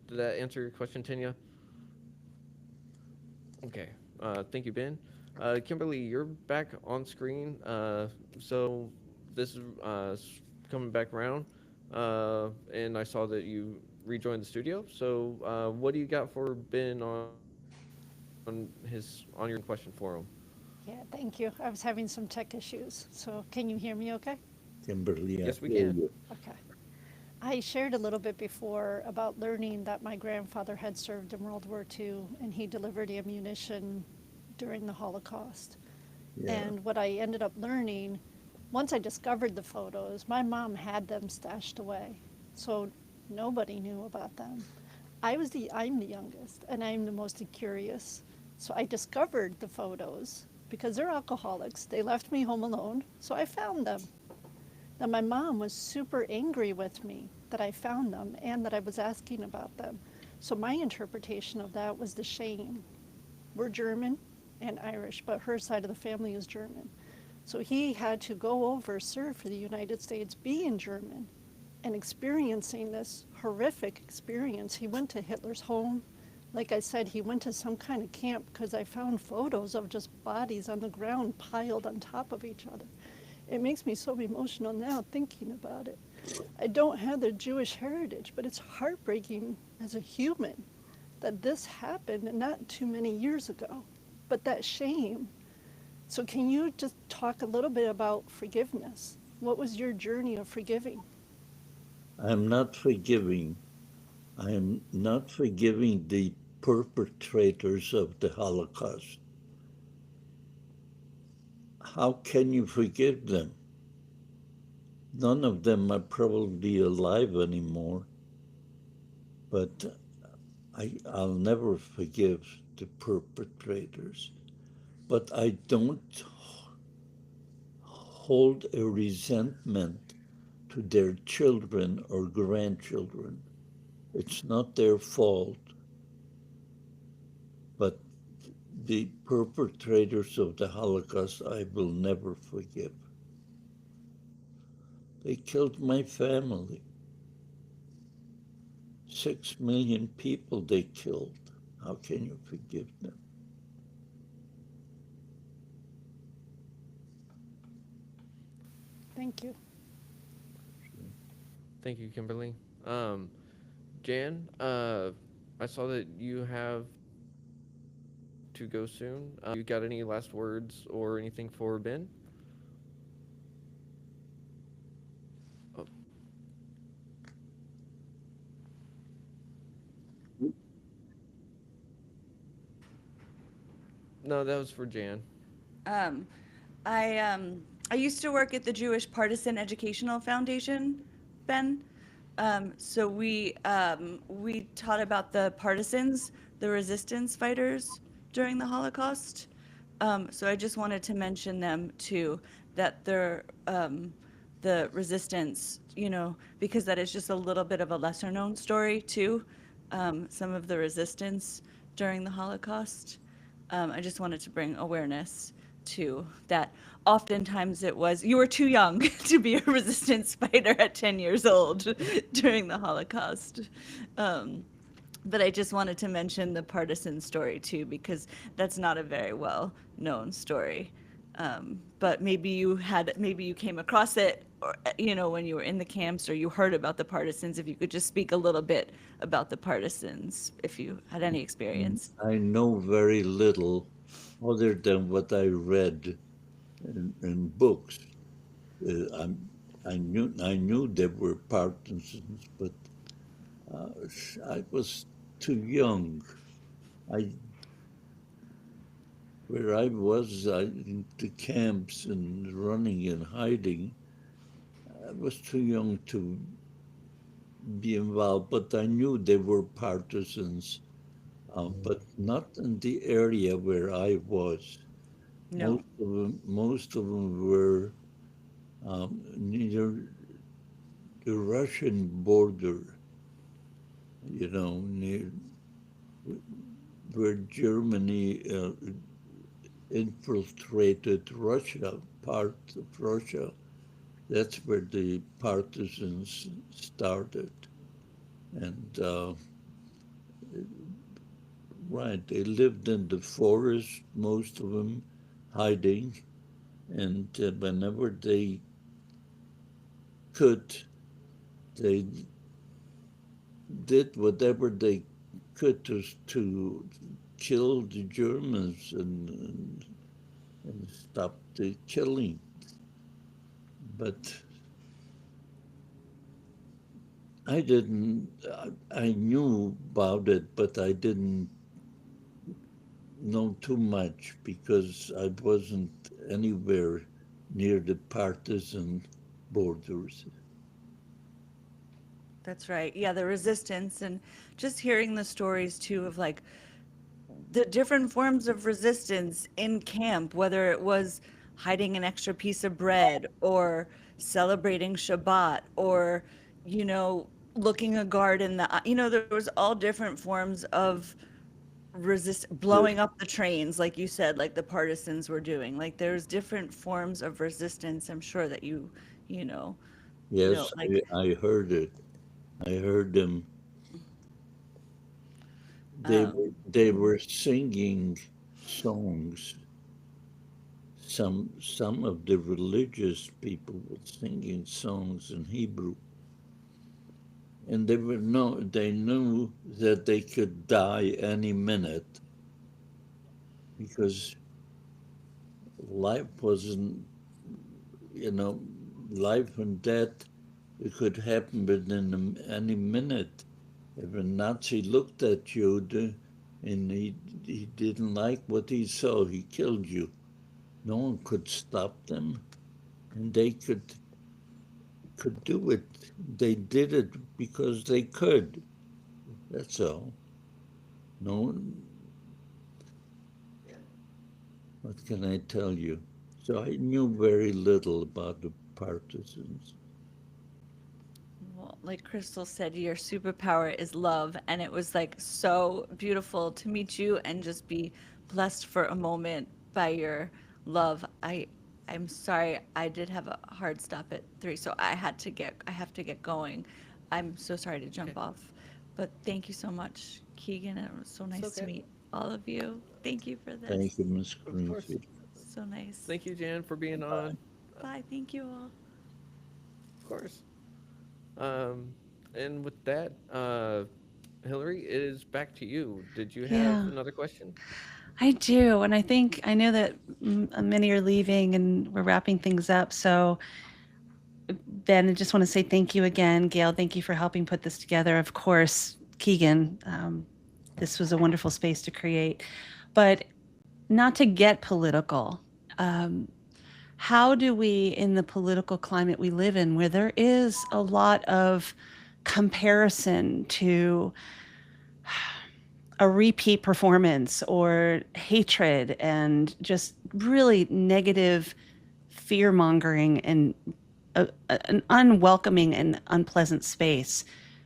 Did that answer your question, Tanya? Okay. Thank you, Ben. Kimberly, you're back on screen. So this is coming back around, and I saw that you rejoined the studio. So what do you got for Ben on your question for him? Yeah, thank you. I was having some tech issues. So can you hear me okay? Kimberly, I Yes, we hear can. you. Okay. I shared a little bit before about learning that my grandfather had served in World War II and he delivered ammunition during the Holocaust. Yeah. And what I ended up learning, once I discovered the photos, my mom had them stashed away. So nobody knew about them. I'm the youngest and I'm the most curious. So I discovered the photos because they're alcoholics. They left me home alone, so I found them. Now, my mom was super angry with me that I found them and that I was asking about them. So, my interpretation of that was the shame. We're German and Irish, but her side of the family is German. So, he had to go over, serve for the United States, being German, and experiencing this horrific experience. He went to Hitler's home. Like I said, he went to some kind of camp because I found photos of just bodies on the ground piled on top of each other. It makes me so emotional now thinking about it. I don't have the Jewish heritage, but it's heartbreaking as a human that this happened and not too many years ago. But that shame. So, can you just talk a little bit about forgiveness? What was your journey of forgiving? I'm not forgiving. I am not forgiving the perpetrators of the Holocaust. How can you forgive them? None of them are probably alive anymore, but I'll never forgive the perpetrators. But I don't hold a resentment to their children or grandchildren. It's not their fault, but the perpetrators of the Holocaust I will never forgive. They killed my family. 6 million people they killed. How can you forgive them? Thank you. Thank you, Kimberly. Um, Jan, I saw that you have to go soon. You got any last words or anything for Ben? Oh, no, that was for Jan. Um, I used to work at the Jewish Partisan Educational Foundation, Ben. So we taught about the partisans, the resistance fighters during the Holocaust. So I just wanted to mention them too, that they're the resistance, because that is just a little bit of a lesser known story too. Some of the resistance during the Holocaust. I just wanted to bring awareness to that. Oftentimes it was, you were too young to be a resistance fighter at 10 years old during the Holocaust. Um, but I just wanted to mention the partisan story too, because that's not a very well known story. But maybe you came across it, or, when you were in the camps, or you heard about the partisans. If you could just speak a little bit about the partisans, if you had any experience. I know very little other than what I read in books. I knew there were partisans, but I was too young. I where I was in the camps and running and hiding, I was too young to be involved. But I knew there were partisans, but not in the area where I was. No. Most of them were near the Russian border, near where Germany infiltrated Russia, part of Russia. That's where the partisans started. And right, they lived in the forest, most of them hiding. And whenever they could, they did whatever they could to kill the Germans and stop the killing. But I didn't, I knew about it, but I didn't know too much because I wasn't anywhere near the partisan borders. That's right. Yeah, the resistance and just hearing the stories too of like the different forms of resistance in camp, whether it was hiding an extra piece of bread or celebrating Shabbat or, looking a guard in the, there was all different forms of The- blowing up the trains, like you said, like the partisans were doing. Like there's different forms of resistance. I'm sure that you Yes, like, I heard it. I heard them. They were singing songs. Some of the religious people were singing songs in Hebrew, and they knew that they could die any minute because life wasn't, you know, life and death. It could happen within any minute. If a Nazi looked at you and he didn't like what he saw, he killed you. No one could stop them, and they could do it. They did it because they could. That's all. No one, what can I tell you? So I knew very little about the partisans. well, like Crystal said, your superpower is love, and it was like so beautiful to meet you and just be blessed for a moment by your love. I'm sorry, I did have a hard stop at 3, so I have to get going. I'm so sorry to jump off, but thank you so much, Keegan. It was so It's nice to okay. meet all of you. Thank you for Thank this. you, Miss Of course. Greenfield. So nice. Thank you, Jan, for being on. Bye. Thank you all. Of course. Um, and with that, Hillary, it is back to you. Did you have Yeah, another question? I do. And I know that many are leaving and we're wrapping things up. So, Ben, I just want to say thank you again. Gail, thank you for helping put this together. Of course, Keegan, this was a wonderful space to create. But not to get political, um, how do we, in the political climate we live in, where there is a lot of comparison to a repeat performance or hatred and just really negative fear mongering and an unwelcoming and unpleasant space,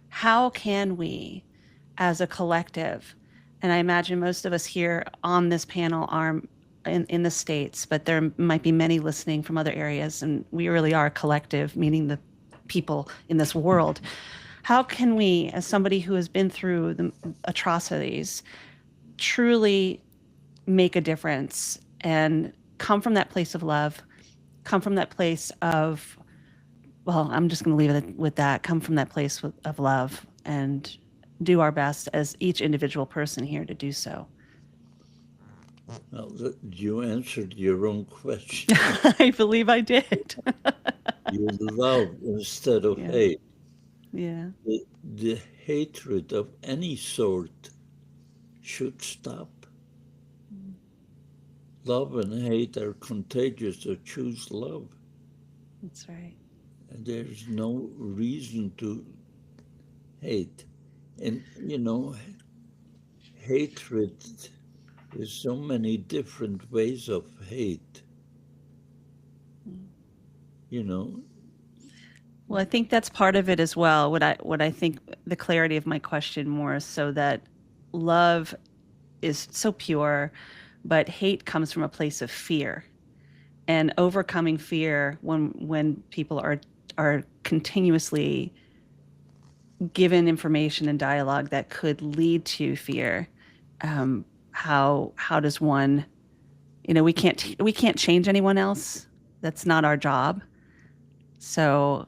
how can we, as a collective, and I imagine most of us here on this panel are in the States, but there might be many listening from other areas, and we really are a collective, meaning the people in this world. How can we, as somebody who has been through the atrocities, truly make a difference and come from that place of love, come from that place of, well, I'm just going to leave it with that, come from that place of love and do our best as each individual person here to do so. Well, you answered your own question. I believe I did. you love instead of Yeah. hate. Yeah. The hatred of any sort should stop. Mm, Love and hate are contagious, so choose love. that's right. And there's no reason to hate. And, you know, hatred, there's so many different ways of hate, Mm. you know. Well, I think that's part of it as well. What I think the clarity of my question more is so that love is so pure, but hate comes from a place of fear. And overcoming fear when people are continuously given information and dialogue that could lead to fear, how does one, we can't change anyone else. That's not our job. So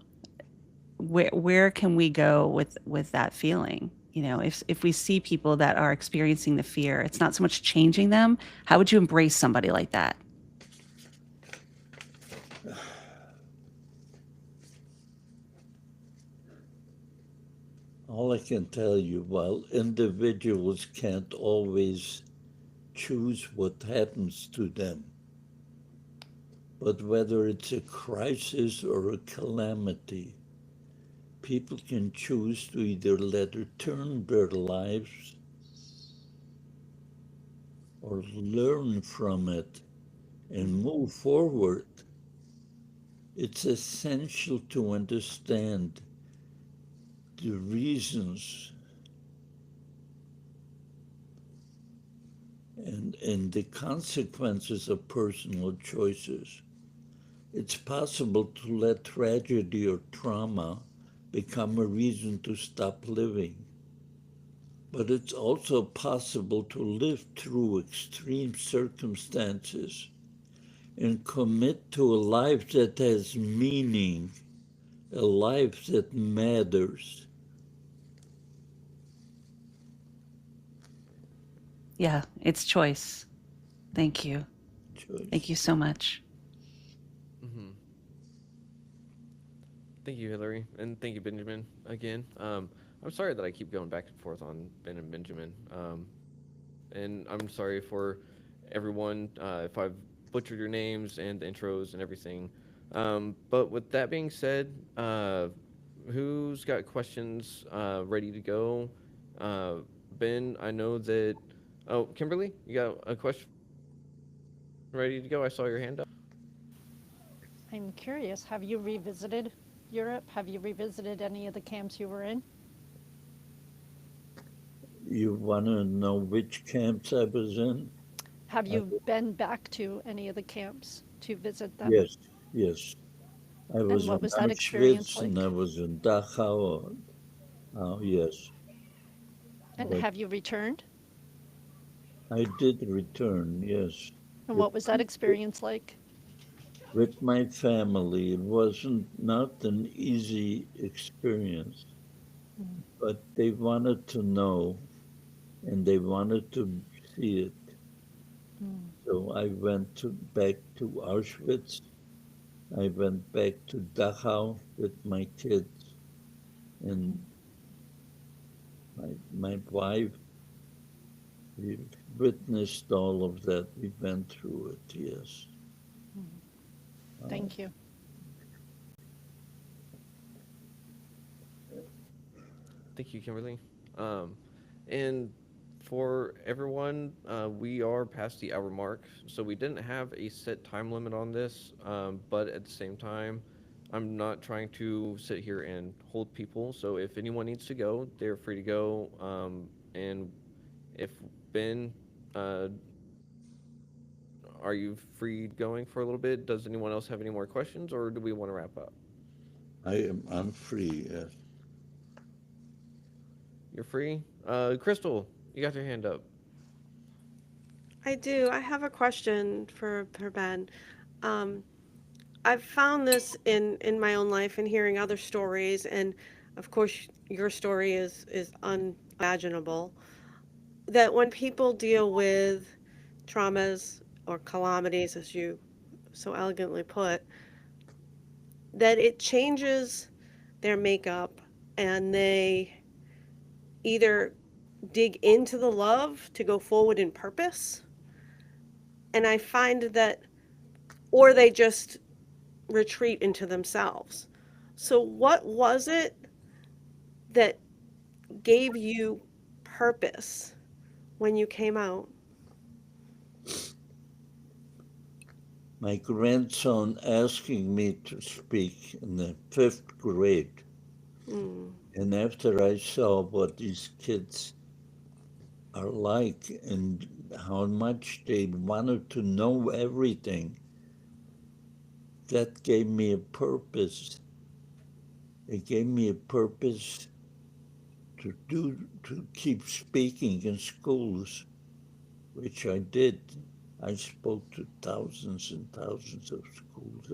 where can we go with that feeling? If we see people that are experiencing the fear, it's not so much changing them. How would you embrace somebody like that? All I can tell you, while individuals can't always choose what happens to them, but whether it's a crisis or a calamity, people can choose to either let it turn their lives or learn from it and move forward. It's essential to understand the reasons and the consequences of personal choices. It's possible to let tragedy or trauma become a reason to stop living. But it's also possible to live through extreme circumstances and commit to a life that has meaning, a life that matters. Yeah, it's choice. Thank you. Choice. Thank you so much. Hmm. Thank you, Hillary, and thank you, Benjamin, again. I'm sorry that I keep going back and forth on Ben and Benjamin, and I'm sorry for everyone if I've butchered your names and the intros and everything. But with that being said, who's got questions ready to go? Uh, Ben, I know that. Oh, Kimberly, you got a question ready to go? I saw your hand up. I'm curious, have you revisited Europe? Have you revisited any of the camps you were in? You want to know which camps I was in? Have I, you been back to any of the camps to visit them? yes, yes. I And was in what was that experience Auschwitz and I like? was in Dachau. Oh, yes. And But have you returned? I did return, yes, And with what was that experience like? with my family. It wasn't not an easy experience, Mm, but they wanted to know and they wanted to see it. mm, So I went back to Auschwitz. I went back to Dachau with my kids and my wife. We witnessed all of that. We went through it, yes. mm. Uh, Thank you. Thank you, Kimberly. And for everyone, we are past the hour mark, so we didn't have a set time limit on this. But at the same time, I'm not trying to sit here and hold people. So if anyone needs to go, they're free to go. And if Ben, are you free going for a little bit? Does anyone else have any more questions, or do we want to wrap up? I'm free, yes. You're free. Crystal, you got your hand up. I do. I have a question for Ben. Um, I've found this in my own life and hearing other stories, and of course, your story is unimaginable. That when people deal with traumas or calamities, as you so elegantly put, that it changes their makeup and they either dig into the love to go forward in purpose. And I find that, or they just retreat into themselves. So, what was it that gave you purpose when you came out? My grandson asking me to speak in the 5th grade. Mm. And after I saw what these kids are like and how much they wanted to know everything, that gave me a purpose. It gave me a purpose to keep speaking in schools, which I did. I spoke to thousands and thousands of schools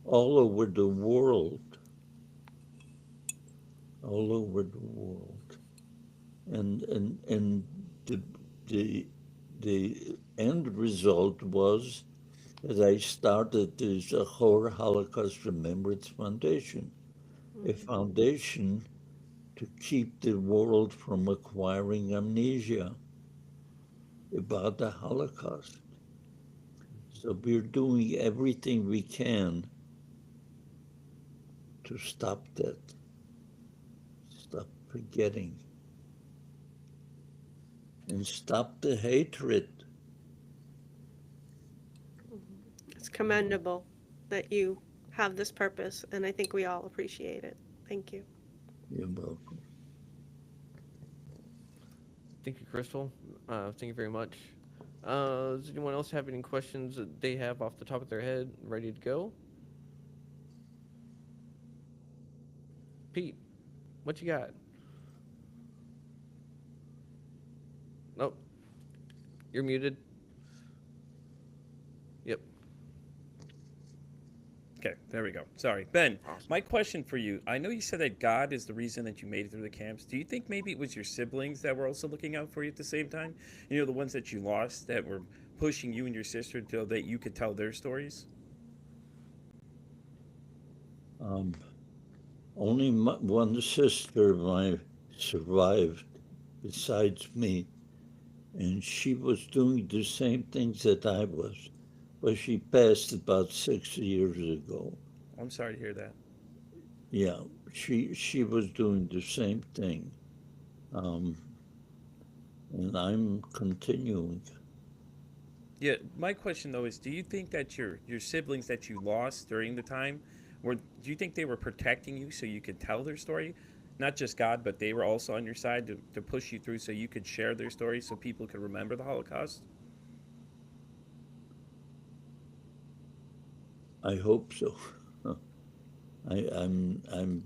all over the world, all over the world. And the the the end result was that I started this whole Holocaust Remembrance Foundation, a foundation to keep the world from acquiring amnesia about the Holocaust. So we're doing everything we can to stop that, stop forgetting, and stop the hatred. It's commendable that you have this purpose, and I think we all appreciate it. Thank you. You're welcome. Thank you, Crystal. Thank you very much. Does anyone else have any questions that they have off the top of their head ready to go? Pete, what you got? Nope, you're muted. Yep. Okay, there we go. Sorry. Ben, Awesome. my question for you, I know you said that God is the reason that you made it through the camps. Do you think maybe it was your siblings that were also looking out for you at the same time? You know, the ones that you lost that were pushing you and your sister so that you could tell their stories? Um, Only one sister of mine survived besides me, and she was doing the same things that I was, but she passed about 6 years ago. I'm sorry to hear that. Yeah, she was doing the same thing, um, and I'm continuing. Yeah, my question though is, do you think that your siblings that you lost during the time were do you think they were protecting you so you could tell their story? Not just God, but they were also on your side to push you through so you could share their story so people could remember the Holocaust? I hope so. I'm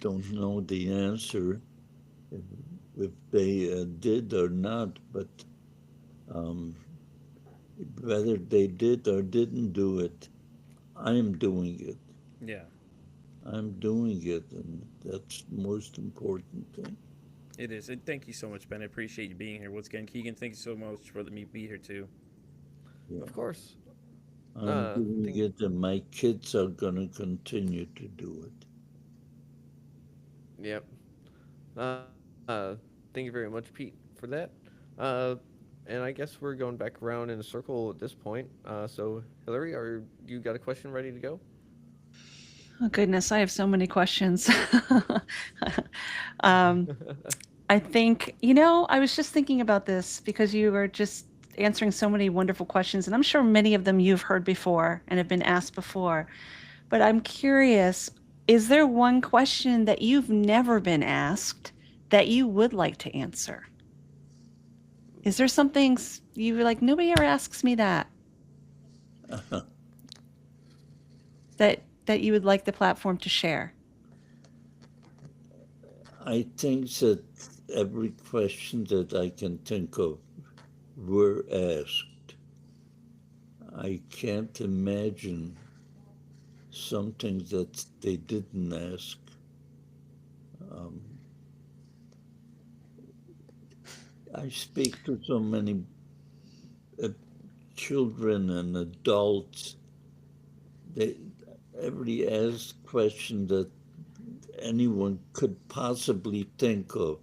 don't know the answer if, if they did or not, but um, whether they did or didn't do it, I'm doing it. Yeah, I'm doing it, and that's the most important thing. it is. And thank you so much, Ben. I appreciate you being here. Once again, Keegan, thank you so much for letting me be here too. Yeah, Of course. I'm doing Thank. it, and my kids are going to continue to do it. Yep. Thank you very much, Pete, for that. Uh, and I guess we're going back around in a circle at this point. So Hillary, are you got a question ready to go? Oh, goodness, I have so many questions. um, I think, I was just thinking about this because you were just answering so many wonderful questions, and I'm sure many of them you've heard before and have been asked before. But I'm curious, is there one question that you've never been asked that you would like to answer? Is there something you were like, nobody ever asks me that you would like the platform to share? I think that every question that I can think of were asked. I can't imagine something that they didn't ask. Um, I speak to so many uh, children and adults. They, every asked question that anyone could possibly think of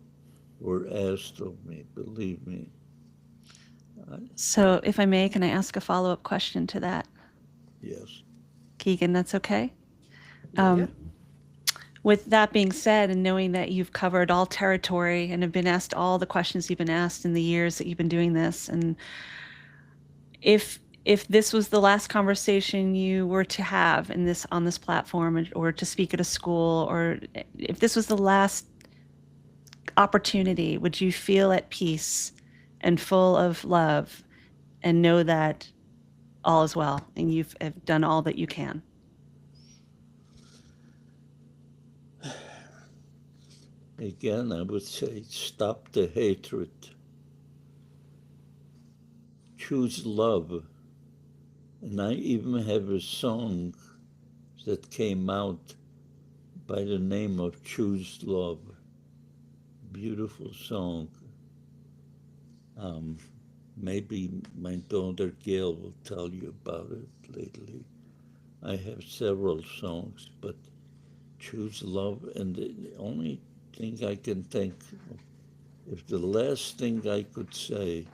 were asked of me, believe me. So, if I may, can I ask a follow-up question to that? Yes. Keegan, that's okay? Yeah. Um, with that being said, and knowing that you've covered all territory and have been asked all the questions you've been asked in the years that you've been doing this, and if this was the last conversation you were to have in this on this platform, or to speak at a school, or if this was the last opportunity, would you feel at peace and full of love and know that all is well and you've have done all that you can? Again, I would say stop the hatred, choose love. And I even have a song that came out by the name of Choose Love. Beautiful song. Um, Maybe my daughter Gail will tell you about it lately. I have several songs, but Choose Love, and the only thing I can think of, if the last thing I could say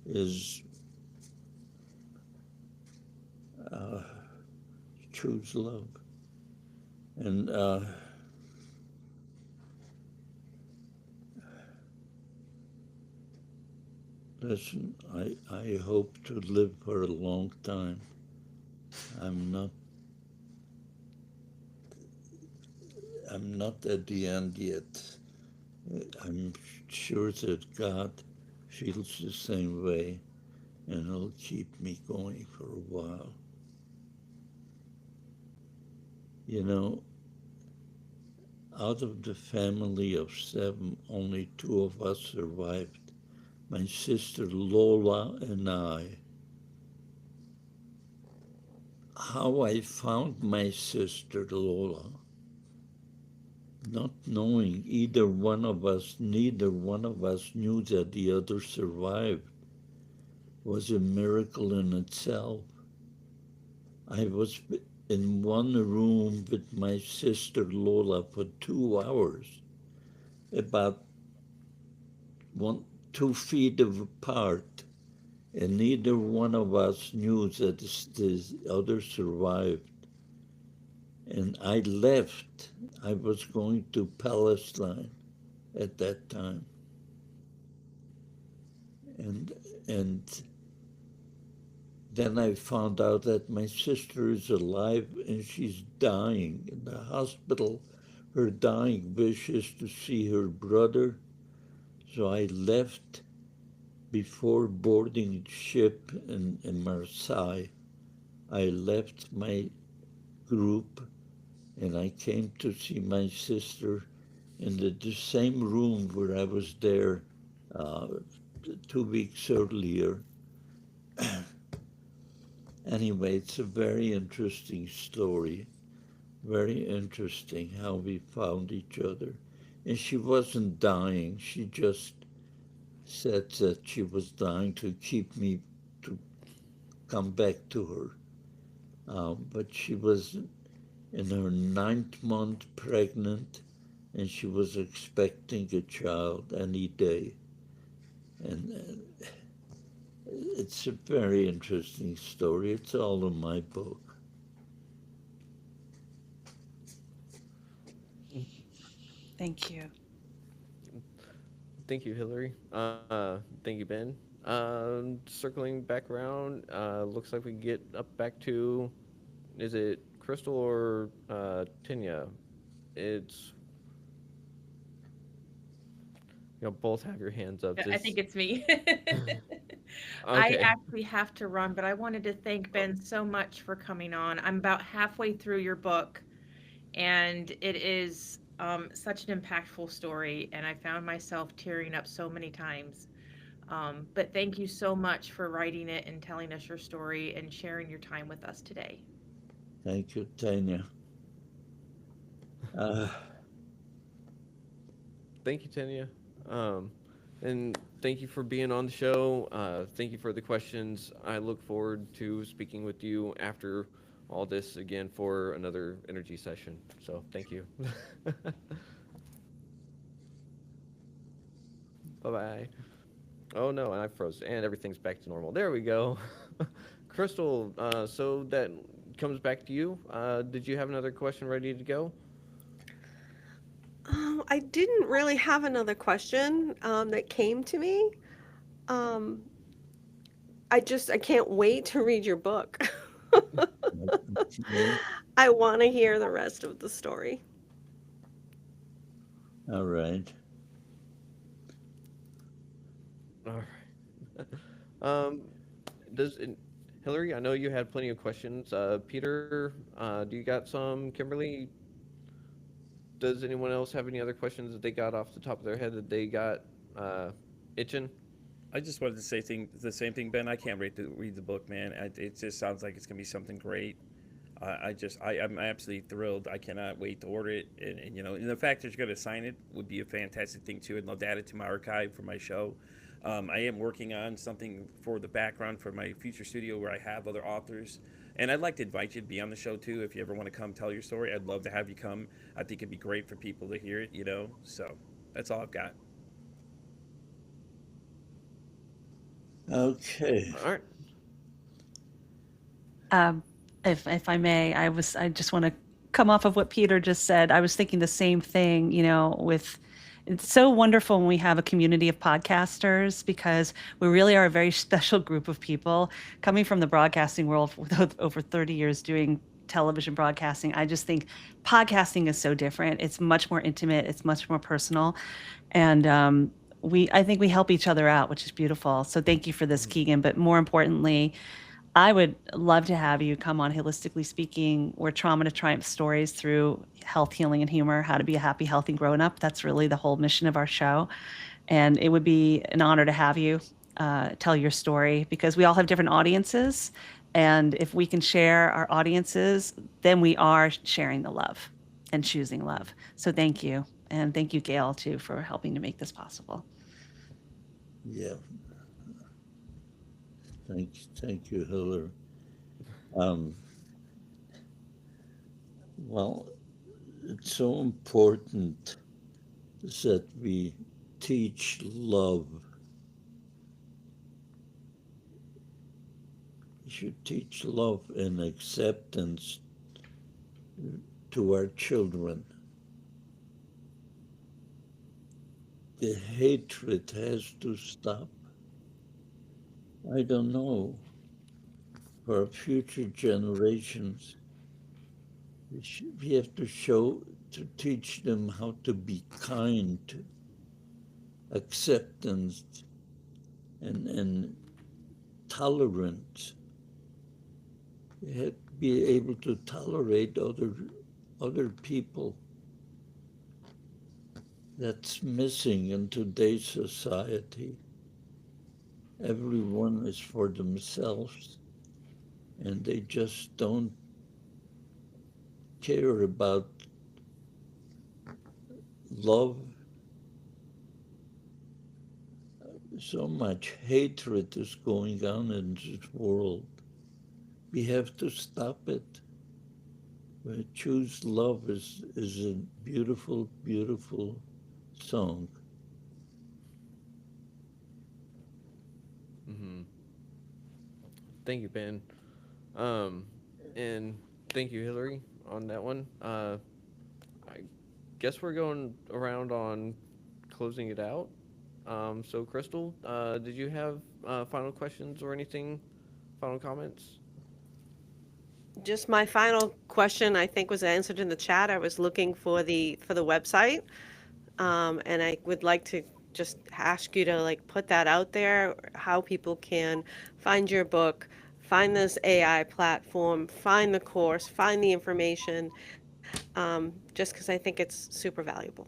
is uh, choose love. And listen, I hope to live for a long time. I'm not I'm not at the end yet. I'm sure that God feels the same way, and He'll keep me going for a while. You know, out of the family of seven, only two of us survived. My sister Lola and I. How I found my sister Lola, not knowing neither one of us knew that the other survived, was a miracle in itself. I was in one room with my sister Lola for 2 hours, about 2 feet apart, and neither one of us knew that the other survived. And I left. I was going to Palestine at that time, and and then I found out that my sister is alive and she's dying in the hospital. Her dying wish is to see her brother. So I left before boarding ship in Marseille. I left my group and I came to see my sister in the same room where I was there uh, 2 weeks earlier. Anyway, it's a very interesting story. Very interesting how we found each other. And she wasn't dying. She just said that she was dying to keep me to come back to her. But she was in her 9th month pregnant, and she was expecting a child any day. And it's a very interesting story. It's all in my book. Thank you. Thank you, Hillary. Thank you, Ben. Circling back around, looks like we get up back to, is it Crystal or Tinya? It's, both have your hands up. I think Just it's me. I okay. actually have to run, but I wanted to thank Ben so much for coming on. I'm about halfway through your book, and it is such an impactful story, and I found myself tearing up so many times. But thank you so much for writing it and telling us your story and sharing your time with us today. Thank you, Tanya. Uh, Thank you, Tinya. And thank you for being on the show. Thank you for the questions. I look forward to speaking with you after all this again for another energy session. So thank you. Bye bye. Oh no, and I froze, and everything's back to normal. There we go. Crystal, so that comes back to you. Did you have another question ready to go? I didn't really have another question that came to me. Um, I can't wait to read your book. Okay. I want to hear the rest of the story. All right. All right. um, Hillary? I know you had plenty of questions. Peter, do you got some? Kimberly, does anyone else have any other questions that they got off the top of their head that they got uh, itching? I just wanted to say the same thing, Ben. I can't wait to read the book, man. It just sounds like it's gonna be something great. I'm absolutely thrilled. I cannot wait to order it, and and the fact that you're going to sign it would be a fantastic thing too. I'd love to add it to my archive for my show. I am working on something for the background for my future studio where I have other authors, and I'd like to invite you to be on the show too. If you ever want to come tell your story, I'd love to have you come. I think it'd be great for people to hear it. So that's all I've got. Okay. All right. Um, if I may, I just want to come off of what Peter just said. I was thinking the same thing, with it's so wonderful when we have a community of podcasters because we really are a very special group of people coming from the broadcasting world with over 30 years doing television broadcasting. I just think podcasting is so different. It's much more intimate, it's much more personal. And I think we help each other out, which is beautiful. So thank you for this, Keegan. But more importantly, I would love to have you come on Holistically Speaking, where trauma to triumph stories through health, healing, and humor, how to be a happy, healthy grown up. That's really the whole mission of our show. And it would be an honor to have you tell your story because we all have different audiences. And if we can share our audiences, then we are sharing the love and choosing love. So thank you. And thank you, Gail, too, for helping to make this possible. Yeah. Thank you, Hillary. Um, well, it's so important that we teach love. We should teach love and acceptance to our children. The hatred has to stop. I don't know. For future generations, we have to teach them how to be kind, acceptance, and tolerant. You have to be able to tolerate other people. That's missing in today's society. Everyone is for themselves, and they just don't care about love. So much hatred is going on in this world. We have to stop it. Choose Love is a beautiful, beautiful song. Mm-hmm. Thank you, Ben. Um, and thank you, Hillary, on that one. I guess we're going around on closing it out. So, Crystal, did you have final questions or anything? Final comments? Just my final question, I think, was answered in the chat. I was looking for the website, and I would like to just ask you to like put that out there, how people can find your book, find this AI platform, find the course, find the information, just because I think it's super valuable.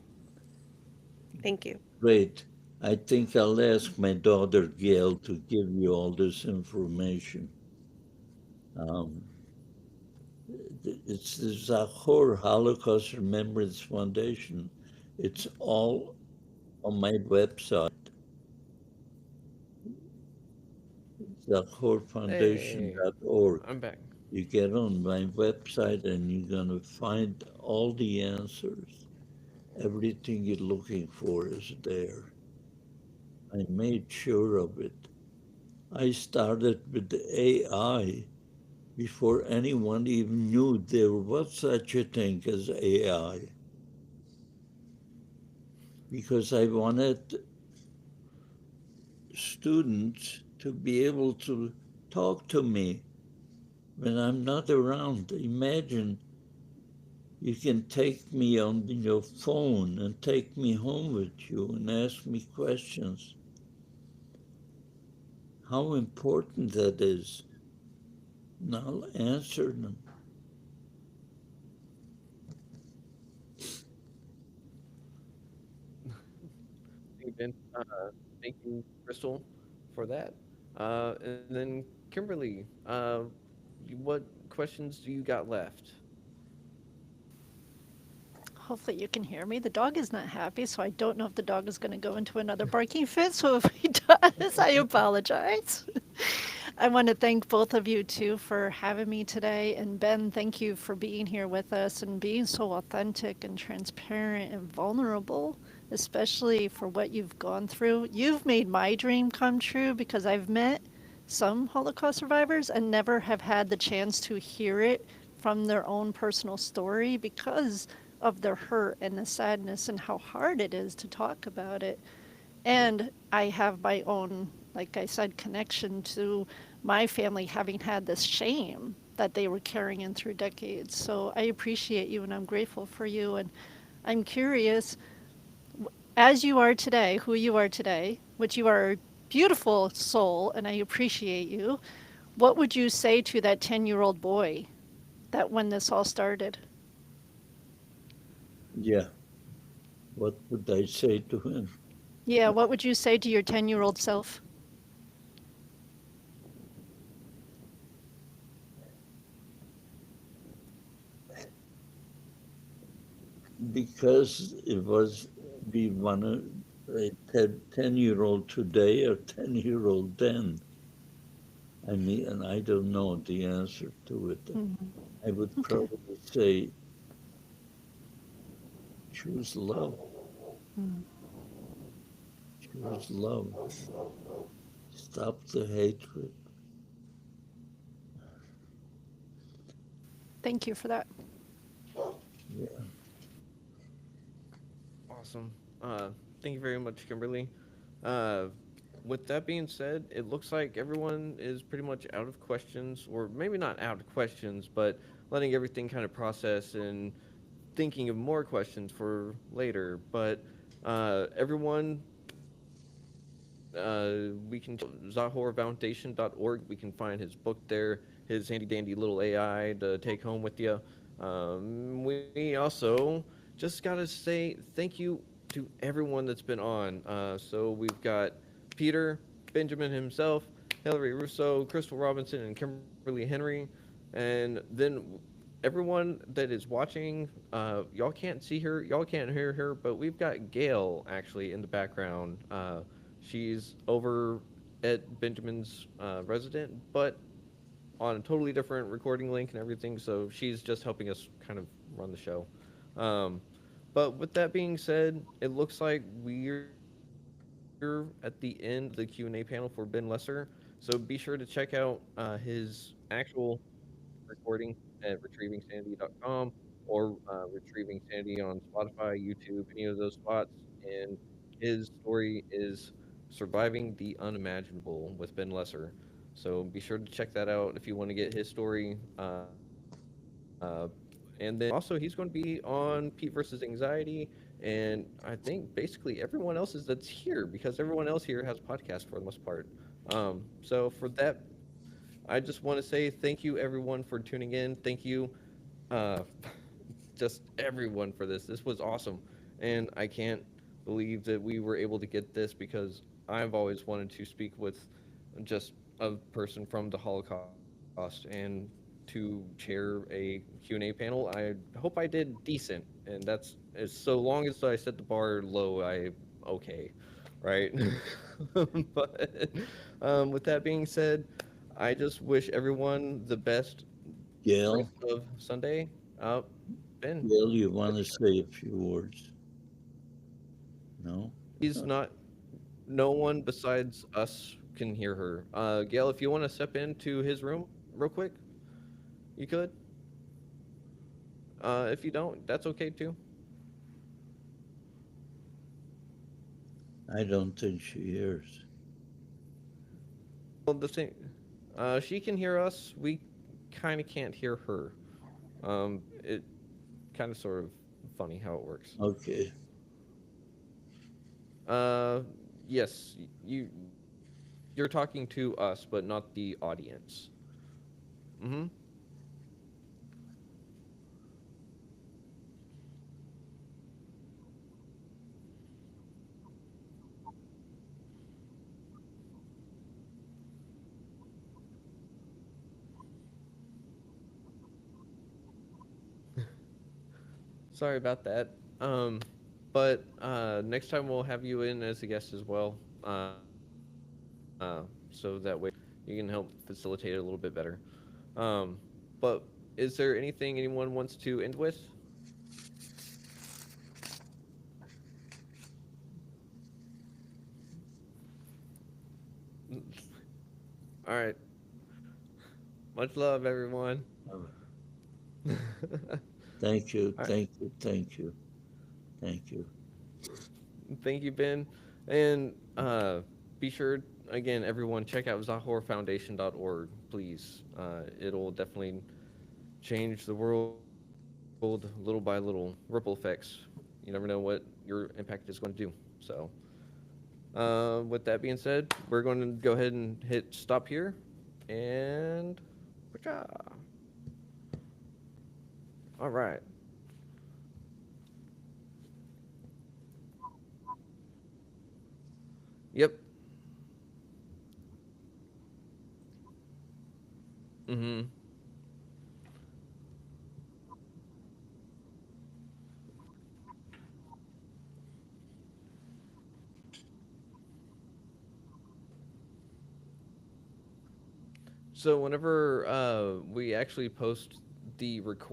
Thank you. Great. I think I'll ask my daughter Gail to give you all this information. Um, it's the Zachor Holocaust Remembrance Foundation. It's all on my website, Hey, zachorfoundation.org. I'm back. You get on my website and you're going to find all the answers. Everything you're looking for is there. I made sure of it. I started with the AI before anyone even knew there was such a thing as AI, because I wanted students to be able to talk to me when I'm not around. Imagine you can take me on your phone and take me home with you and ask me questions. How important that is. And I'll answer them. Thank you, Ben. Thank you, Crystal, for that. And then Kimberly, what questions do you got left? Hopefully you can hear me. The dog is not happy, so I don't know if the dog is going to go into another barking fit. So if he does, I apologize. I want to thank both of you too for having me today. And Ben, thank you for being here with us and being so authentic and transparent and vulnerable, especially for what you've gone through. You've made my dream come true because I've met some Holocaust survivors and never have had the chance to hear it from their own personal story because of their hurt and the sadness and how hard it is to talk about it. And I have my own, like I said, connection to my family having had this shame that they were carrying in through decades. So I appreciate you and I'm grateful for you. And I'm curious, as you are today, who you are today, which you are a beautiful soul, and I appreciate you, what would you say to that 10-year-old boy that when this all started? Yeah, what would I say to him? Yeah, what would you say to your 10-year-old self? Because it was, we wanted a 10-year-old today or 10-year-old then. I mean, and I don't know the answer to it. I would Okay. probably say choose love, choose love, stop the hatred. Thank you for that. Yeah. Awesome. Thank you very much, Kimberly. Uh, with that being said, it looks like everyone is pretty much out of questions, or maybe not out of questions, but letting everything kind of process and thinking of more questions for later. But everyone, we can zahorfoundation.org. We can find his book there, his handy dandy little AI to take home with you. We also just got to say thank you to everyone that's been on. So we've got Peter, Benjamin himself, Hillary Russo, Crystal Robinson, and Kimberly Henry. And then everyone that is watching, y'all can't see her, y'all can't hear her, but we've got Gail actually in the background. She's over at Benjamin's resident, but on a totally different recording link and everything. So she's just helping us kind of run the show. Um, but with that being said, it looks like we're at the end of the Q&A panel for Ben Lesser. So be sure to check out his actual recording at retrievingsanity.com or Retrieving Sanity on Spotify, YouTube, any of those spots. And his story is Surviving the Unimaginable with Ben Lesser. So be sure to check that out if you want to get his story. And then also, he's going to be on Pete versus Anxiety. And I think basically everyone else's that's here because everyone else here has podcasts for the most part. So for that, I just want to say thank you everyone for tuning in. Thank you, uh, just everyone for this. This was awesome, and I can't believe that we were able to get this because I've always wanted to speak with just a person from the Holocaust and to chair a Q&A panel. I hope I did decent, and that's as so long as I set the bar low, I okay, right? But with that being said, I just wish everyone the best Gail, rest of Sunday. Uh, Ben, Gail, you want to say a few words? No? he's not. No one besides us can hear her. Gail, if you want to step into his room real quick, you could. If you don't, that's okay too. I don't think she hears. Well, the thing, she can hear us. We kind of can't hear her. It kind of sort of funny how it works. Okay. Uh, yes, you're talking to us, but not the audience. Mm-hmm. Sorry about that. But next time we'll have you in as a guest as well. So that way you can help facilitate it a little bit better. Um, but is there anything anyone wants to end with? All right. Much love, everyone. All Thank you. right. Thank you. Thank you. Thank you. Thank you, Ben. And be sure, again, everyone, check out zahorfoundation.org, please. It'll definitely change the world little by little. Ripple effects. You never know what your impact is going to do. So, with that being said, we're going to go ahead and hit stop here. And, all right. Yep. Mm-hmm. So whenever we actually post the recording